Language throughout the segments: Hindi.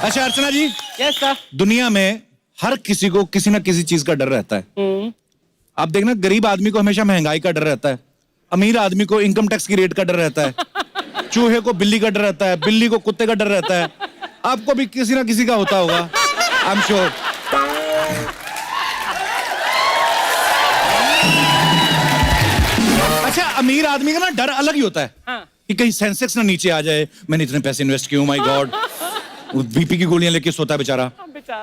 अच्छा अर्चना जी, यस सर। दुनिया में हर किसी को किसी ना किसी चीज का डर रहता है। आप देखना, गरीब आदमी को हमेशा महंगाई का डर रहता है, अमीर आदमी को इनकम टैक्स की रेट का डर रहता है, चूहे को बिल्ली का डर रहता है, बिल्ली को कुत्ते का डर रहता है। आपको भी किसी ना किसी का होता होगा, आई एम श्योर। अच्छा, अमीर आदमी का ना डर अलग ही होता है। हाँ। कि कहीं सेंसेक्स ना नीचे आ जाए, मैंने इतने पैसे इन्वेस्ट किए, माय गॉड। बीपी की गोलियां लेके सोता है बेचारा।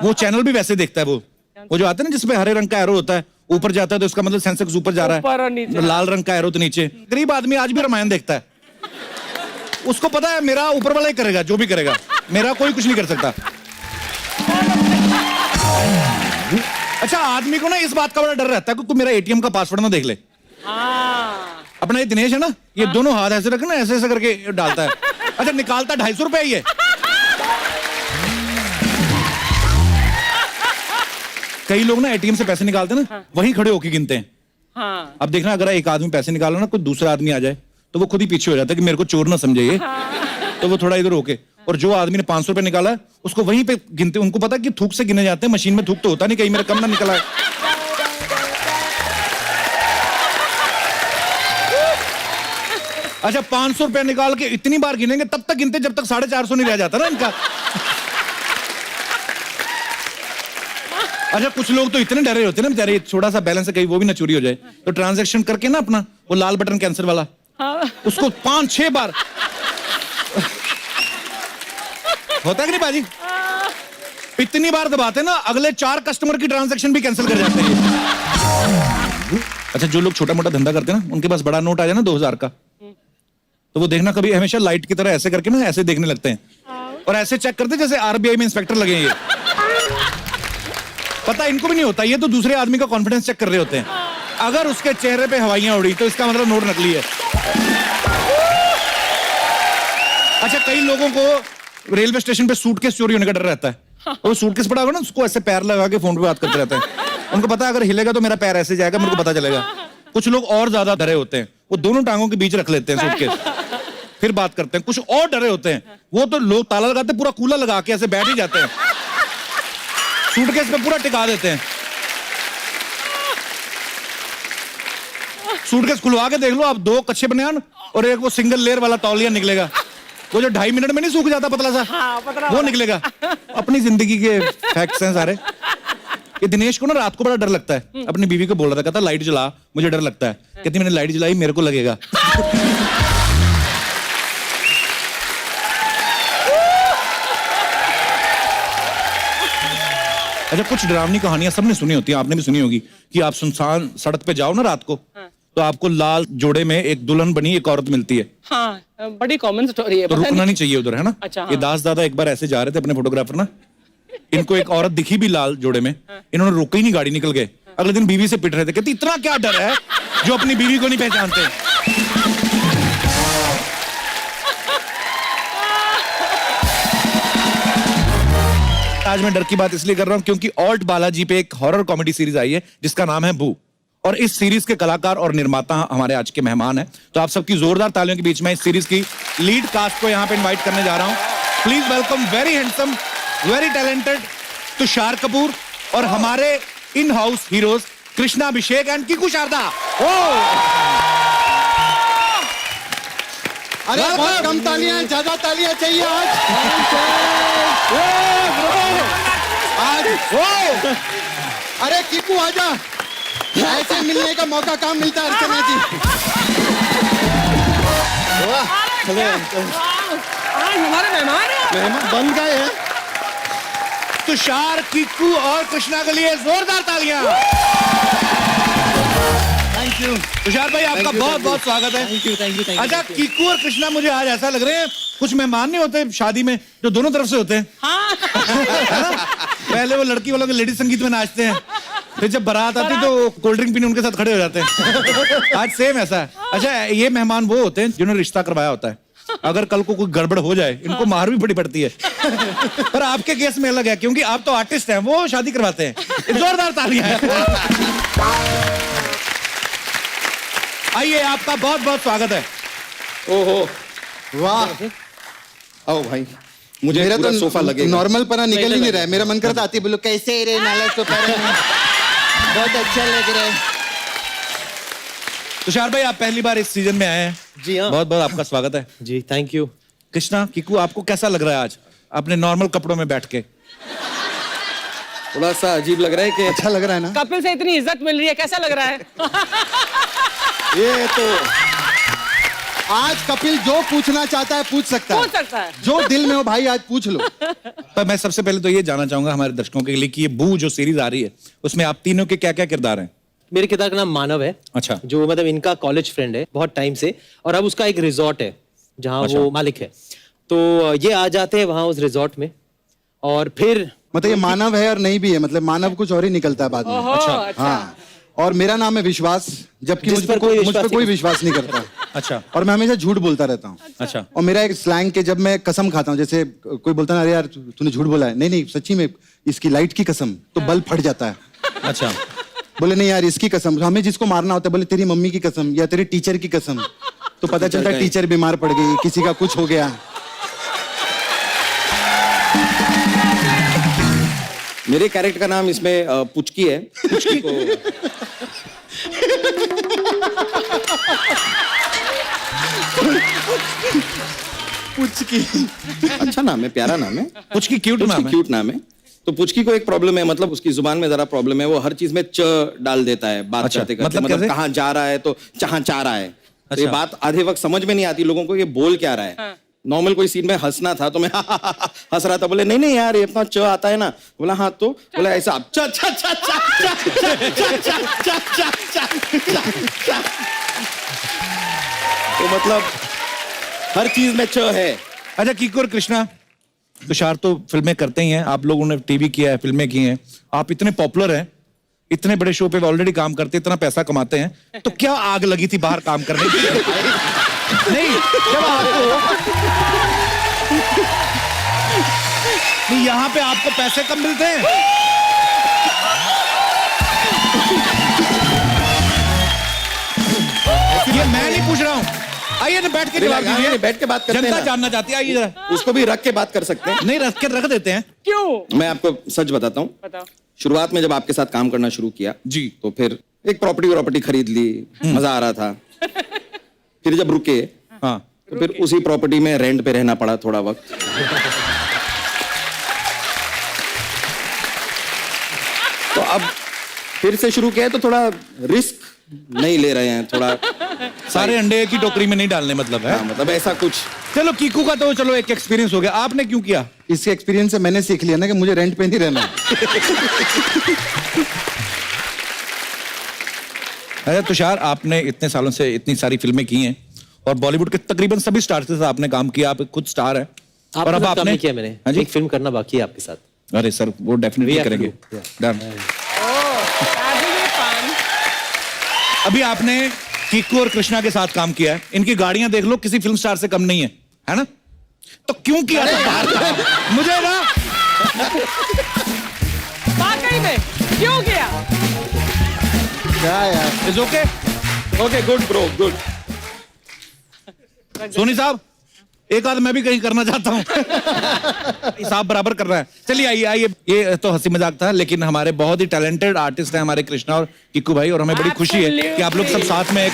वो चैनल भी वैसे देखता है, वो जो आता है ना जिसमें हरे रंग का एरो होता है, ऊपर जाता है तो उसका मतलब सेंसेक्स ऊपर जा रहा है, लाल रंग का एरो तो नीचे। गरीब आदमी आज भी रामायण देखता है, उसको पता है मेरा ऊपर वाला ही करेगा, जो भी करेगा, मेरा कोई कुछ नहीं कर सकता। अच्छा, आदमी को ना इस बात का बड़ा डर रहता है कि कोई मेरा एटीएम का पासवर्ड ना देख ले। अपना ये दिनेश है ना, ये दोनों हाथ ऐसे रखे ना, ऐसे ऐसे करके डालता है। अच्छा, निकालता 250 रुपए ही है। कई लोग ना एटीएम से पैसे निकालते हैं ना, वहीं खड़े होके गिनते हैं। अब देखना, अगर एक आदमी पैसे निकालो ना, कोई दूसरा आदमी आ जाए तो वो खुद ही पीछे हो जाता है कि मेरे को चोर ना समझे ये। तो वो थोड़ा इधर होके, और जो आदमी ने 500 रुपए निकाला है उसको वहीं पे गिनते। उनको पता है कि थूक से गिने जाते हैं, मशीन में थूक तो होता नहीं, कहीं मेरा कम ना निकला है। अच्छा, 500 रुपए निकाल के इतनी बार गिनेंगे, तब तक गिनते जब तक 450 नहीं रह जाता ना इनका। अच्छा, कुछ लोग तो इतने डरे होते हैं ना बेचारे, छोटा सा बैलेंस है कहीं वो भी ना चोरी हो जाए, तो ट्रांजैक्शन करके ना अपना वो लाल बटन कैंसिल वाला, उसको 5-6 बार होता है कि नहीं बाजी? इतनी बार दबाते ना, अगले 4 कस्टमर की ट्रांजैक्शन भी कैंसिल कर जाते हैं। अच्छा, जो लोग छोटा मोटा धंधा करते हैं ना, उनके पास बड़ा नोट आ जाए ना 2000 का, तो वो देखना कभी हमेशा लाइट की तरह ऐसे करके ना ऐसे देखने लगते हैं और ऐसे चेक करते जैसे आरबीआई में इंस्पेक्टर लगे हैं ये। पता इनको भी नहीं होता, ये तो दूसरे आदमी का कॉन्फिडेंस चेक कर रहे होते हैं। अगर उसके चेहरे पे हवाइयां उड़ी तो इसका मतलब नोट नकली है। अच्छा, कई लोगों को रेलवे स्टेशन पे सूटकेस चोरी होने का डर रहता है। वो सूटकेस पड़ा होगा ना, उसको ऐसे पैर लगा के फोन पे बात करते रहते हैं। उनको पता है अगर हिलेगा तो मेरा पैर ऐसे जाएगा, मेरे को पता चलेगा। कुछ लोग और ज्यादा डरे होते हैं, वो दोनों टांगों के बीच रख लेते हैं सूटकेस, फिर बात करते हैं। कुछ और डरे होते हैं, वो तो लोग ताला लगाते पूरा कूला लगा के ऐसे बैठ ही जाते हैं, सूटकेस पे पूरा टिका देते हैं। सूटकेस खुलवा के देख लो आप, 2 कच्चे बनियान और एक वो सिंगल लेयर वाला तौलिया निकलेगा, वो जो 2.5 मिनट में नहीं सूख जाता पतला सा, वो निकलेगा। अपनी जिंदगी के फैक्ट्स हैं सारे। ये दिनेश को ना रात को बड़ा डर लगता है, अपनी बीवी को बोल रहा था, कहता लाइट जला, मुझे डर लगता है। कहती मैंने लाइट जलाई, मेरे को लगेगा। अच्छा, कुछ डरावनी कहानियां सबने सुनी होती हैं, आपने भी सुनी होगी कि आप सुनसान सड़क पे जाओ ना रात को, तो आपको लाल जोड़े में एक दुल्हन बनी एक औरत मिलती है। हाँ, बड़ी कॉमन स्टोरी है। तो रुकना नहीं चाहिए उधर, है ना? अच्छा, हाँ। ये दास दादा एक बार ऐसे जा रहे थे अपने फोटोग्राफर ना, इनको एक औरत दिखी भी लाल जोड़े में, इन्होंने रोका ही नहीं, गाड़ी निकल गए। अगले दिन बीवी से पिट रहे थे, कहती इतना क्या डर है जो अपनी बीवी को नहीं पहचानते। आज मैं डर की बात इसलिए कर रहा हूं क्योंकि ऑल्ट बालाजी पे एक हॉरर कॉमेडी सीरीज आई है जिसका नाम है भू, और इस सीरीज के कलाकार और निर्माता हमारे आज के मेहमान हैं। तो आप सबकी जोरदार तालियों के बीच में इस सीरीज की लीड कास्ट को यहां पे इनवाइट करने जा रहा हूं। Please welcome very handsome, very talented Tushar Kapoor और हमारे in house heroes Krishna Abhishek and Kiku Sharda. अरे बहुत कम तालियां, ज्यादा तालियां चाहिए आज। अरे कीकू आजा, ऐसे मिलने का मौका कहाँ मिलता है अर्चना जी। आज हमारे मेहमान बन गए हैं। तुषार, कीकू और कृष्णा के लिए जोरदार तालियां। थैंक यू तुषार भाई, आपका बहुत बहुत स्वागत है। Thank you. अच्छा, कीकू और कृष्णा, मुझे आज ऐसा लग रहे हैं कुछ मेहमान नहीं होते शादी में जो दोनों तरफ से होते हैं। है ना? पहले वो लड़की वालों के लेडीज संगीत में नाचते हैं, फिर जब बारात आती तो कोल्ड ड्रिंक पीने उनके साथ खड़े हो जाते हैं। आज सेम ऐसा है। अच्छा, ये मेहमान वो होते हैं जिन्होंने रिश्ता करवाया होता है। अगर कल को कोई गड़बड़ हो जाए, इनको मार भी बड़ी पड़ती है। पर आपके केस में अलग है क्योंकि आप तो आर्टिस्ट हैं, वो शादी करवाते हैं। जोरदार तालियां हैं। आइए, आपका बहुत बहुत स्वागत है। ओहो, वाह। आओ भाई, मुझे मेरा पूरा तो सोफा लगेगा। नॉर्मल पना निकल ही नहीं रहा है। मेरा मन करता आती बोलो कैसे रे नाला सोफा रे? बहुत अच्छा लग रहा है। तुषार भाई, आप पहली बार इस सीजन में आए हैं। जी हाँ। बहुत बहुत आपका स्वागत है। जी थैंक यू। कृष्णा, कीकू, आपको कैसा लग रहा है आज अपने नॉर्मल कपड़ों में बैठ के? थोड़ा सा अजीब लग रहा है कि अच्छा लग रहा है ना? कपिल से इतनी इज्जत मिल रही है, कैसा लग रहा है? ये तो आज कपिल जो पूछना चाहता है पूछ सकता है। पूछ सकता है। जो दिल में हो भाई आज पूछ लो। पर मैं सबसे पहले तो ये जानना चाहूंगा हमारे दर्शकों के लिए कि ये बू जो सीरीज आ रही है उसमें आप तीनों के क्या क्या किरदार हैं? मेरे किरदार का नाम मानव है। अच्छा। जो मतलब इनका कॉलेज फ्रेंड है बहुत टाइम से, और अब उसका एक रिजॉर्ट है जहाँ वो मालिक है। तो ये आ जाते हैं वहाँ उस रिजॉर्ट में, और फिर मतलब ये मानव है और नहीं भी है, मतलब मानव कुछ और ही निकलता है बाद में। अच्छा। हाँ, और मेरा नाम है विश्वास, जबकि जिस मुझ पर पर कोई मुझ विश्वास पर कोई नहीं विश्वास नहीं करता। अच्छा। और मैं हमेशा झूठ बोलता रहता हूँ। अच्छा। और मेरा एक स्लैंग के जब मैं कसम खाता हूँ, जैसे कोई बोलता है ना, अरे यार तूने झूठ बोला है, नहीं नहीं सच्ची में इसकी लाइट की कसम, तो बल्ब फट जाता है। अच्छा। बोले नहीं यार इसकी कसम, हमें जिसको मारना होता है बोले तेरी मम्मी की कसम या तेरे टीचर की कसम, तो पता चलता है टीचर बीमार पड़ गई, किसी का कुछ हो गया। मेरे कैरेक्टर का नाम इसमें पुचकी है। पुचकी को पुचकी अच्छा नाम है, प्यारा नाम है। पुचकी क्यूट नाम है। क्यूट नाम है। तो पुचकी को एक प्रॉब्लम है, मतलब उसकी जुबान में जरा प्रॉब्लम है, वो हर चीज में च डाल देता है बात अच्छा, करते करते। मतलब मतलब कैसे? कहाँ जा रहा है तो जहाँ चाह रहा है। तो ये अच्छा। बात आधे वक्त समझ में नहीं आती लोगों को, ये बोल क्या रहा है। नॉर्मल कोई सीन में हंसना था तो मैं हंस रहा था, बोले नहीं नहीं यार ये अपना च आता है ना, बोला हाँ तो बोला ऐसा च च च च च। तो मतलब हर चीज में च है। अच्छा, कीकू और कृष्णा, तुषार तो फिल्में करते ही हैं, आप लोगों ने टीवी किया है, फिल्में की हैं, आप इतने पॉपुलर हैं, इतने बड़े शो पे ऑलरेडी काम करते, इतना पैसा कमाते हैं, तो क्या आग लगी थी बाहर काम करने की? नहीं, जब आपको नहीं, यहाँ पे आपको पैसे कम मिलते हैं। ये मैं नहीं पूछ रहा हूँ, आइए ना बैठ के जवाब दीजिए। बैठ के बात करते हैं जनता ना। जानना चाहती है, आइए जरा। उसको भी रख के बात कर सकते हैं। नहीं, रख के रख देते हैं। क्यों? मैं आपको सच बताता हूँ, बताओ। शुरुआत में जब आपके साथ काम करना शुरू किया जी। तो फिर एक प्रॉपर्टी खरीद ली, मजा आ रहा था। फिर जब रुके हाँ। तो फिर उसी प्रॉपर्टी में रेंट पे रहना पड़ा थोड़ा वक्त। तो अब फिर से शुरू किया है तो थोड़ा रिस्क नहीं ले रहे हैं, थोड़ा सारे अंडे एक ही टोकरी में नहीं डालने, मतलब है। हाँ, मतलब ऐसा कुछ। चलो, कीकू का तो चलो एक एक्सपीरियंस हो गया, आपने क्यों किया? इसके एक्सपीरियंस से मैंने सीख लिया ना कि मुझे रेंट पे नहीं रहना है। अरे तुषार, आपने इतने सालों से इतनी सारी फिल्में की हैं और बॉलीवुड के तकरीबन सभी स्टार के साथ आपने काम किया, आप खुद स्टार हैं। और अब आपने काम किया मैंने। हाँ जी? एक फिल्म करना बाकी है आपके साथ। अरे सर, वो डेफिनेटली करेंगे। डन। अभी आपने कीकू और कृष्णा के साथ काम किया है, इनकी गाड़ियां देख लो, किसी फिल्म स्टार से कम नहीं है ना? तो क्यों किया था बाहर का? मुझे ना वाकई में क्यों किया? क्या यार, is okay. Okay, good bro, good. Soni साहब, एक आध मैं भी कहीं करना चाहता हूँ। हिसाब बराबर कर रहा है। चलिए आइए आइए, ये तो हंसी मजाक था, लेकिन हमारे बहुत ही टैलेंटेड आर्टिस्ट हैं हमारे कृष्णा और कीकू भाई, और हमें बड़ी खुशी है कि आप लोग सब साथ में एक।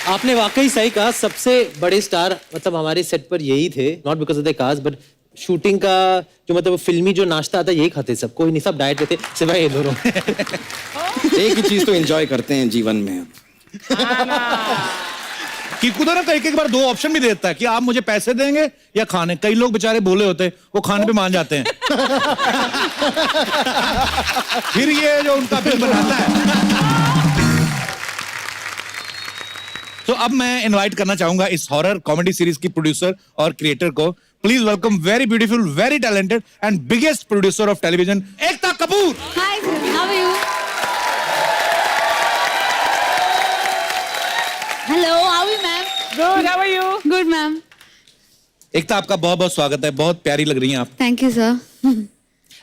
आपने वाकई सही कहा, सबसे बड़े स्टार मतलब हमारे सेट पर यही थे, not because of the cast but shooting का जो मतलब फिल्मी जो नाश्ता आता है यही खाते सब, कोई नहीं, सब डाइट पे थे सिवाय ये दोनों। एक ही चीज तो एंजॉय करते हैं जीवन में। कीकू तो ना कई बार दो ऑप्शन भी देता है कि आप मुझे पैसे देंगे या खाने। कई लोग बेचारे भोले होते हैं, वो खाने पे मान जाते हैं। फिर ये जो उनका बिल बनाता है। तो अब मैं इनवाइट करना चाहूंगा इस हॉरर कॉमेडी सीरीज की प्रोड्यूसर और क्रिएटर को। Please welcome very beautiful, very talented and biggest producer of television, Ekta Kapoor. Hi, sir. How are you? Hello, how are you, ma'am? Good, how are you? Good, ma'am. एकता, आपका बहुत बहुत स्वागत है, बहुत प्यारी लग रही हैं आप। Thank you, sir.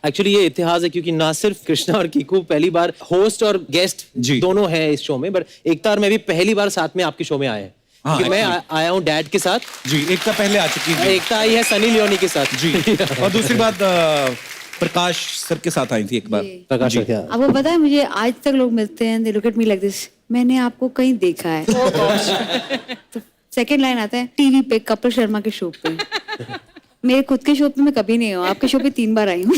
एक्चुअली ये इतिहास है क्योंकि ना सिर्फ कृष्णा और कीकू पहली बार होस्ट और गेस्ट जी। दोनों हैं इस शो में, बट एकता और मैं भी पहली बार साथ में आपके शो में आए हैं। हाँ, क्योंकि मैं actually. आया हूँ डैड के साथ, जी, एकता पहले आ चुकी है एकता आई है सनी लियोनी के साथ। जी। और दूसरी बात प्रकाश सर के साथ आई थी एक बार। प्रकाश जी। सर क्या? आपको पता है मुझे आज तक लोग मिलते हैं they look at me like this, मैंने आपको कहीं देखा है। तो सेकंड लाइन आता है टीवी पे कपिल शर्मा के शो पे। मेरे खुद के शो पे मैं कभी नहीं हूँ, आपके शो पे 3 बार आई हूँ।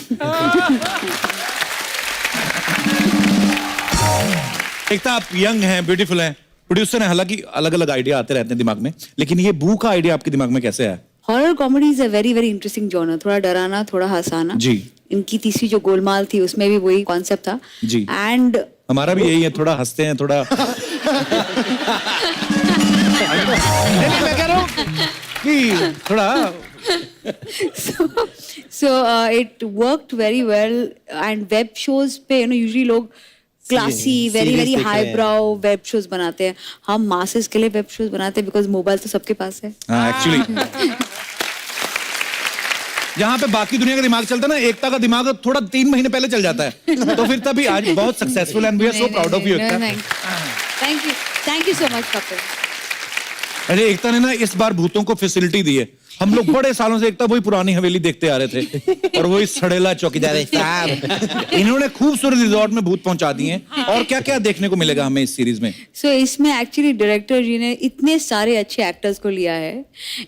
एकता आप यंग हैं, ब्यूटीफुल हैं, प्रोड्यूसर हैं, हालांकि अलग अलग आइडिया आते रहते हैं दिमाग में, लेकिन ये बू का आइडिया आपके दिमाग में कैसे आया? Horror comedy is a very very interesting genre, थोड़ा डराना थोड़ा हंसाना। जी। इनकी तीसरी जो गोलमाल थी उसमें भी वही कॉन्सेप्ट था। जी। एंड हमारा भी यही है, थोड़ा हंसते हैं, थोड़ा नहीं, मैं कह रहा हूँ कि थोड़ा so it worked very well and web shows पे यूजुअली लोग क्लासी वेरी series वेरी देख रहे हाई हैं। ब्राउ वेब शोज बनाते हैं, हम मासेस के लिए वेब शोज बनाते हैं बिकॉज मोबाइल तो सबके पास है। हाँ एक्चुअली जहाँ पे बाकी दुनिया का दिमाग चलता है ना, एकता का दिमाग थोड़ा 3 महीने पहले चल जाता है, तो फिर तभी आज बहुत successful and we are so proud of you Ekta. Thank you so much Kapil. अरे एकता ने ना इस बार भूतों को फैसिलिटी दी है। हम लोग बड़े सालों से एकता वही पुरानी हवेली देखते आ रहे थे और वही सड़ेला चौकीदार साहब, इन्होंने खूबसूरत रिजॉर्ट में भूत पहुंचा दिए हैं। और क्या क्या देखने को मिलेगा हमें इस सीरीज में? सो इसमें एक्चुअली डायरेक्टर जी ने इतने सारे अच्छे एक्टर्स को लिया है।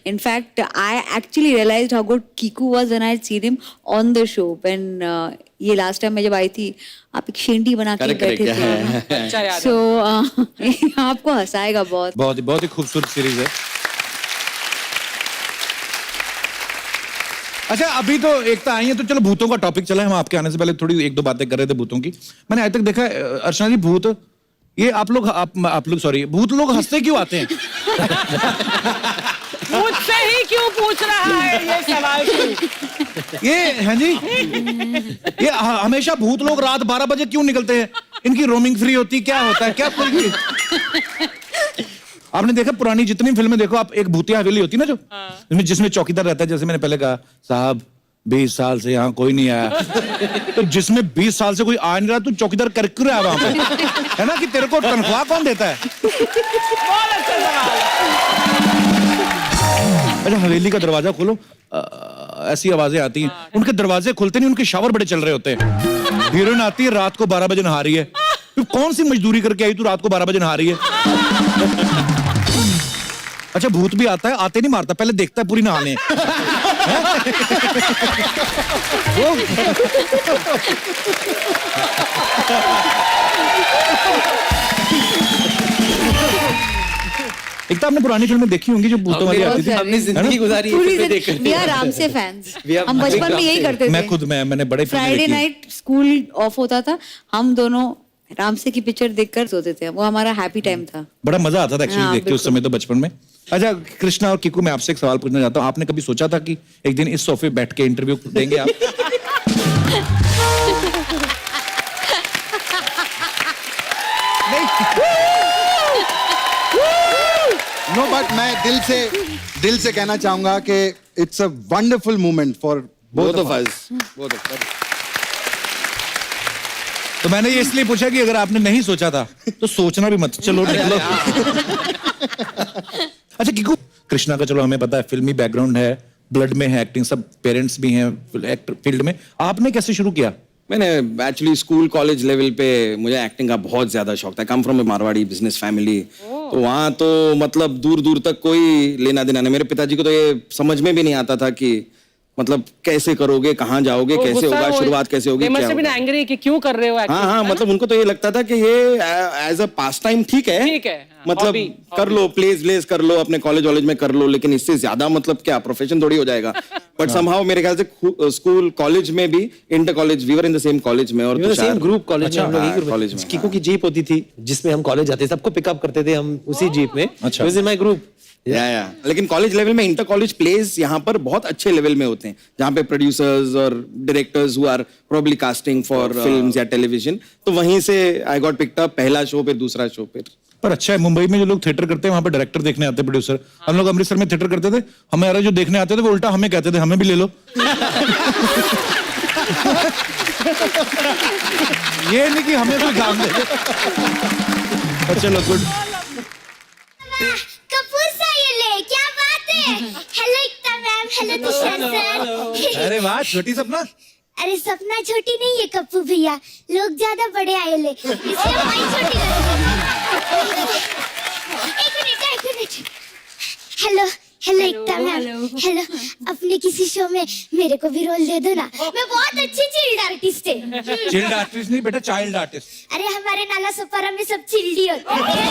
In fact I actually realised how good Kiku was when I seen him on the show. When ये लास्ट टाइम मैं जब आई थी, आप एक शेंडी बना के Correct, बैठे correct, थे। अच्छा याद है। सो आपको हंसाएगा बहुत। बहुत ही खूबसूरत सीरीज है। अच्छा अभी तो एकता आई है, तो चलो भूतों का टॉपिक चला है। हम आपके आने से पहले थोड़ी 1-2 बातें कर रहे थे भूतों की। मैंने आज तक देखा है, अर्चना जी, भूत ये आप लोग सॉरी, भूत लोग हंसते क्यों आते हैं? मुझसे ही क्यों पूछ रहा है ये सवाल तू? ये हैं जी, ये हमेशा भूत लोग रात 12 बजे क्यों निकलते हैं? इनकी रोमिंग फ्री होती, क्या होता है, क्या कोई? आपने देखा पुरानी जितनी फिल्में देखो आप, एक भूतिया हवेली होती ना जो जिसमें चौकीदार रहता है, जैसे मैंने पहले कहा, साहब 20 साल से यहाँ कोई नहीं आया, तो जिसमें 20 साल से कोई आ नहीं रहा, तू चौकीदार कर क्यों रहा है वहां पे? है ना, कि तेरे को तनख्वाह कौन देता है? बहुत अच्छा सवाल। अच्छा हवेली का दरवाजा खोलो, ऐसी आवाजें आती हैं। उनके दरवाजे खुलते नहीं, उनके शावर बड़े चल रहे होते हैं। हीरोइन आती है, रात को 12 बजे नहा रही है। तू कौन सी मजदूरी करके आई, तू रात को 12 बजे नहा रही है? अच्छा भूत भी आता है, आते नहीं मारता, पहले देखता है पूरी नहाने। एक तो आपने पुरानी फिल्में देखी होंगी जो भूतों वाली आती थी। हमने जिंदगी गुजारी है फिल्में देखकर। वी आर राम से फैंस। We are हम बचपन में यही करते थे। मैं खुद मैंने बड़े फिल्में फ्राइडे देखी हैं। नाइट स्कूल ऑफ होता था, हम दोनों रामसे की पिक्चर देखकर सोते थे। वो हमारा हैप्पी टाइम था। बड़ा मजा आता था एक्चुअली हाँ, देख के उस समय तो बचपन में। अच्छा कृष्णा और किकू, मैं आपसे एक सवाल पूछना चाहता हूँ। आपने कभी सोचा था कि एक दिन इस सोफे बैठ के इंटरव्यू देंगे आप? नो बट मैं दिल से कहना चाहूंगा कि it's a wonderful moment for both of us. Both of us. तो मैंने ये इसलिए पूछा कि अगर आपने नहीं सोचा था तो सोचना भी मत, चलो निकलो। अच्छा किकू, कृष्णा का चलो हमें पता है फिल्मी बैकग्राउंड है, ब्लड में है एक्टिंग, सब पेरेंट्स भी हैं एक्टर फील्ड में। आपने कैसे शुरू किया? मैंने एक्चुअली स्कूल कॉलेज लेवल पे मुझे एक्टिंग का बहुत ज्यादा शौक था। Come from A Marwari business family, तो वहाँ तो मतलब दूर दूर तक कोई लेना देना नहीं। मेरे पिताजी को तो ये समझ में भी नहीं आता था कि मतलब कैसे करोगे, कहाँ जाओगे, कैसे होगा, शुरुआत कैसे होगी, क्या भी होगा। एंग्री कि क्यों कर रहे हो acting, हाँ है ना? मतलब उनको तो ये लगता था कि ये एज अ पास टाइम ठीक है, हाँ, मतलब hobby, कर लो, प्लेज कर लो, अपने कॉलेज वॉलेज में कर लो, लेकिन इससे ज्यादा मतलब क्या प्रोफेशन थोड़ी हो जाएगा। बट समहाउ मेरे ख्याल से स्कूल कॉलेज में भी, inter college, we were in the same college में, और सेम ग्रुप कॉलेज में हम लोग हाँ, एक ग्रुप कॉलेज में। किको की जीप होती थी जिसमें हम कॉलेज जाते थे, सबको पिकअप करते थे हम उसी जीप में। अच्छा। In my group. या लेकिन कॉलेज लेवल में इंटर कॉलेज प्लेज यहाँ पर बहुत अच्छे लेवल में होते हैं, जहाँ पे प्रोड्यूसर्स और directors who are probably casting for films या टेलीविजन, तो वहीं से आई गॉट पिक्ड अप, पहला शो फिर दूसरा शो फिर। पर अच्छा है, मुंबई में जो लोग थिएटर करते हैं वहां पे डायरेक्टर देखने आते हैं, प्रोड्यूसर। हम लोग अमृतसर में थिएटर करते थे, हमारे जो देखने आते थे वो उल्टा हमें कहते थे हमें भी ले लो। ये नहीं कि हमें कोई काम दे। चलो गुड। कपूर सा ये ले, क्या बात है। हेलो एकता मैम, हेलो तुषार सर। अरे वाह, छोटी सपना। अरे सपना छोटी नहीं है कप्पू भैया, लोग ज्यादा बड़े आए ले, इसलिए मैं छोटी लगती। एक मिनट। हेलो हेलो एकता मैम, हेलो। अपने किसी शो में मेरे को भी रोल दे दो ना, मैं बहुत अच्छी चिल्ड आर्टिस्ट है। चिल्ड आर्टिस्ट नहीं बेटा, चाइल्ड आर्टिस्ट। अरे हमारे नाला सुपारा में सब चिल्डी होते हैं।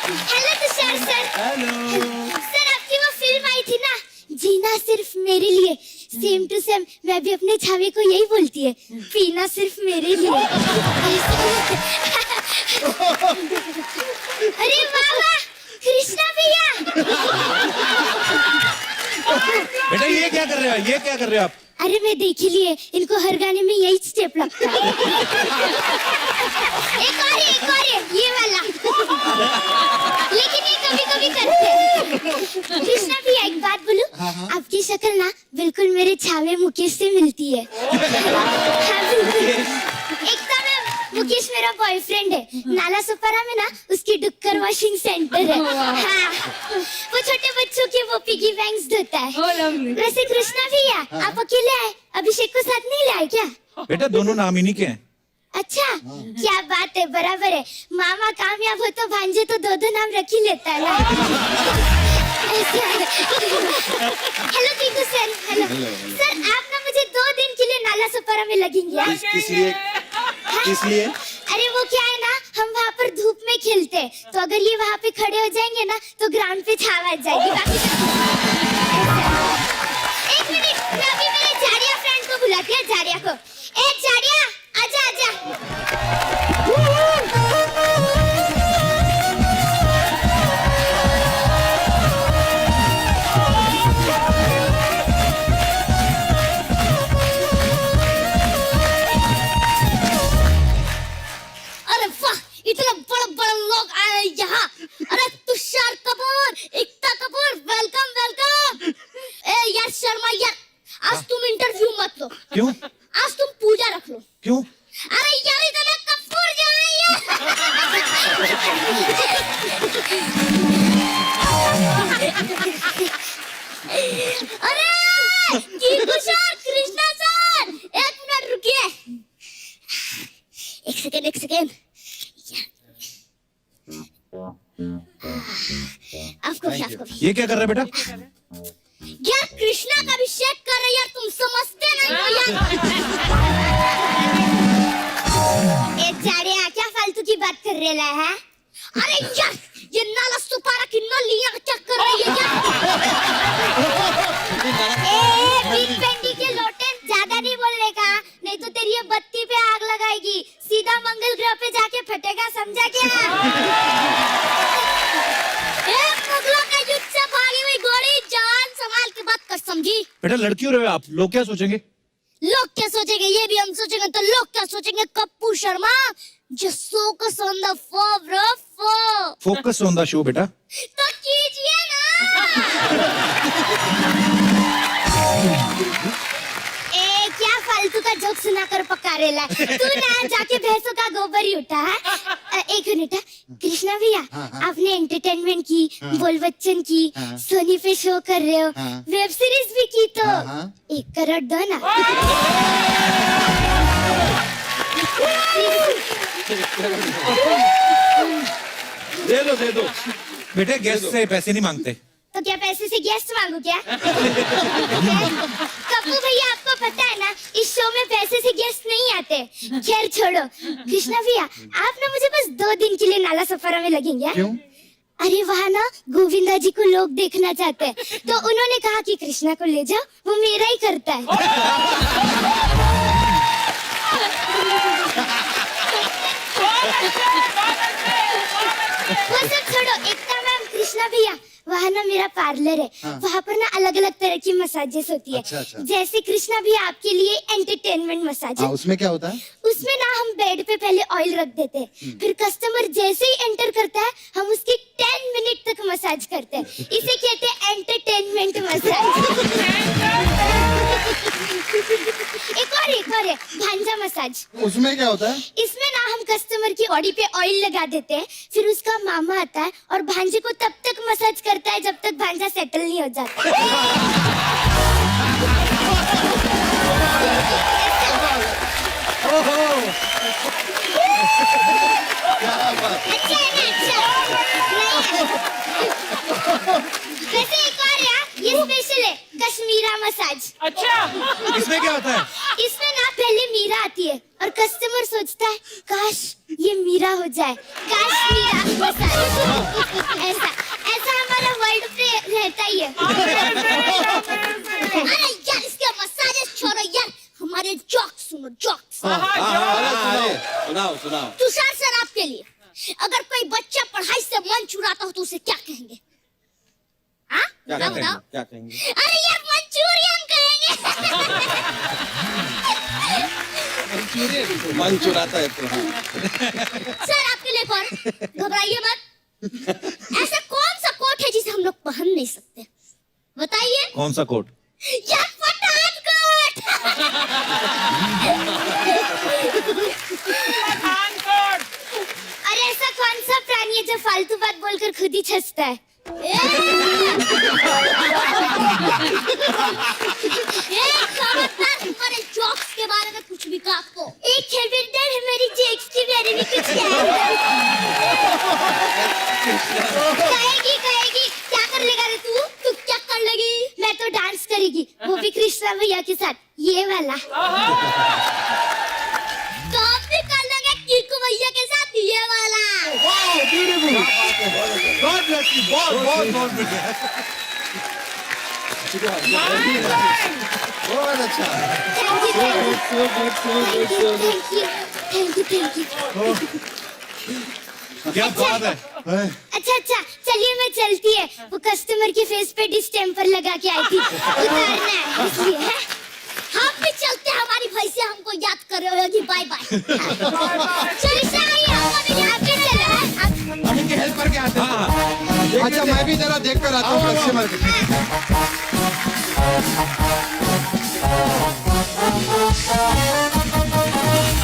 Hello Tushar sir. सर आपकी वो फिल्म आई थी ना, जीना सिर्फ मेरे लिए, सेम टू सेम मैं भी अपने छावे को यही बोलती है, पीना सिर्फ मेरे लिए। अरे वाह वाह, कृष्णा भैया। बेटा ये क्या कर रहे हो आप? अरे मैं देख ही लिए, इनको हर गाने में यही स्टेप लगता है। एक और ये वाला, लेकिन ये कभी कभी करते हैं। कृष्णा भैया एक बात बोलूं, आपकी शक्ल ना बिल्कुल मेरे छावे मुकेश से मिलती है। हाँ बिल्कुल, एकदम। मुकेश मेरा बॉयफ्रेंड है, नाला सुपारा में ना उसकी डुक्कर वॉशिंग सेंटर है। हाँ, वो छोटे बच्चों के वो पिगी बैंक्स धोता है। वैसे कृष्णा भैया आप अकेले आए, अभिषेक को साथ नहीं लाए क्या? बेटा दोनों नामिनी के हैं। अच्छा, क्या बात है, बराबर है। मामा कामयाब हो तो भांजे तो दो नाम रख ही लेता है ना। Hello Tiku sir. Hello sir, आप ना मुझे 2 दिन के लिए नाला सुपारा में लगेंगे। किस लिए? अरे वो क्या है ना, हम वहाँ पर धूप में खेलते हैं, तो अगर ये वहाँ पे खड़े हो जाएंगे ना तो ग्राउंड पे छाव आ जाएगी। बाकी एक मिनट, मैं अभी मेरे जारिया फ्रेंड को बुलाती हूँ, जारिया को। ए जारिया, आजा आजा। अरे वाह, इतने बड़े लोग आए यहाँ। अरे तुषार कपूर, एकता कपूर, वेलकम वेलकम। ए यार शर्मा यार, आज तुम इंटरव्यू मत लो। क्यों? आज तुम पूजा रख लो। क्यों? अरे यार इतना कपूर जो है ये। अरे Kiku sir, Krishna sir, 1 minute रुकिए। एक सेकेंड। आपको भी। ये क्या कर रहा है बेटा? यार कृष्णा का अभिषेक कर रहे यार, तुम समझते नहीं हो यार। ए जाड़िया, क्या फालतू की बात कर रहे है? अरे यार ये नाला सुपारा की नलियां क्या कर रही है यार? ए बिग पेंडी के लोटे, ज्यादा नहीं बोलने का, नहीं तो तेरी ये बत्ती पे आग लगाएगी, सीधा मंगल ग्रह पे जाके फटेगा, समझा क्या? मुगलों के युद्ध से भागी हुई घोड़ी, जान संभाल के बात कर, समझी? बेटा लड़की हो रहे हो आप, लोग क्या सोचेंगे? लोग क्या सोचेंगे ये भी हम सोचेंगे, तो लोग क्या सोचेंगे? Kappu Sharma, just focus on the four, bro, four. Focus on the show बेटा। तो कीजिए ना। ए क्या फालतू का जोक सुना कर पका रेला है? तू ना जाके भैंसों का गोबर ही उठा है। एक मिनट, कृष्णा भैया आपने एंटरटेनमेंट की, बोल बच्चन की, सोनी पे शो कर रहे हो, वेब सीरीज भी की, तो 1 करोड़ दो ना। दे दो बेटे, गेस्ट से पैसे नहीं मांगते। तो क्या पैसे से गेस्ट मांगू क्या? कप्पू भैया आपको पता है ना, इस शो में पैसे से गेस्ट नहीं आते। खैर छोड़ो, कृष्णा भैया आप ना मुझे बस 2 दिन के लिए नाला सफारा में लगेंगे। क्यों? अरे वहाँ ना गोविंदा जी को लोग देखना चाहते हैं, तो उन्होंने कहा कि कृष्णा को ले जाओ, वो मेरा ही करता है। वो सब छोड़ो, एकता मैम, कृष्णा भैया वहाँ ना मेरा पार्लर है, वहाँ पर ना अलग अलग तरह की मसाजेस होती है। अच्छा। जैसे कृष्णा भैया आपके लिए एंटरटेनमेंट मसाज है। उसमें क्या होता है? उसमें ना हम बेड पे पहले ऑयल रख देते हैं, फिर कस्टमर जैसे ही एंटर करता है हम उसकी 10 मिनट तक मसाज करते हैं। इसे कहते हैं एंटरटेनमेंट मसाज। एक और है भांजा मसाज। उसमें क्या होता है? इसमें ना हम कस्टमर की बॉडी पे ऑयल लगा देते हैं, फिर उसका मामा आता है और भांजे को तब तक मसाज करता है जब तक भांजा सेटल नहीं हो जाता। अच्छा है ना, अच्छा। वैसे एक और है, ये स्पेशल है, कश्मीरा मसाज। अच्छा इसमें क्या होता है? इसमें ना पहले मीरा आती है और कस्टमर सोचता है काश ये मीरा हो जाए, काश मीरा मसाज। ऐसा ऐसा हमारा वर्ल्ड पे रहता ही है। अरे यार इसके मसाज छोड़ो यार, हमारे जोक्स सुनो, जोक्स। सुनाओ सुनाओ। तुषार सर आपके लिए, अगर कोई बच्चा पढ़ाई से मन चुराता हो तो उसे क्या कहेंगे? हाँ बताओ। क्या कहेंगे? अरे यार मंचूरियन कहेंगे। मन चुराता है तो। सर आपके लिए कौन, घबराइए मत। ऐसा कौन सा कोट है जिसे हम लोग पहन नहीं सकते? बताइए। कौन सा कोट? यार पठानकोट। पठानकोट। अरे ऐसा कौन सा प्राणी है जो फालतू बात बोलकर खुद ही छसता है? तुम्हारे जोक्स के बारे में कुछ भी कहा आपको। एक खेलबिंदर है मेरी जोक्स के बारे में कुछ कहेगी क्या कर लेगा रे तू क्या कर लेगी? मैं तो डांस करेगी, वो भी कृष्णा भैया के साथ, ये वाला। तो आप भी कर लेंगे कीकू भैया के साथ, ये वाला। गॉड ब्लेस यू, बहुत बढ़िया। बहुत अच्छा। Thank you. क्या बात है। अच्छा चलिए मैं चलती है, वो कस्टमर के फेस पे डिस्टेम्पर लगा के आई थी, उतारना है इसलिए है। हम भी चलते हैं, हमारी भैंसे हमको याद कर रहे होगी। Bye bye. चलिए आइए, हम अभी यहाँ पे चले हैं। हम इनकी हेल्प करके आते हैं। अच्छा मैं भी जरा देख कर आता हूँ कस्टमर को।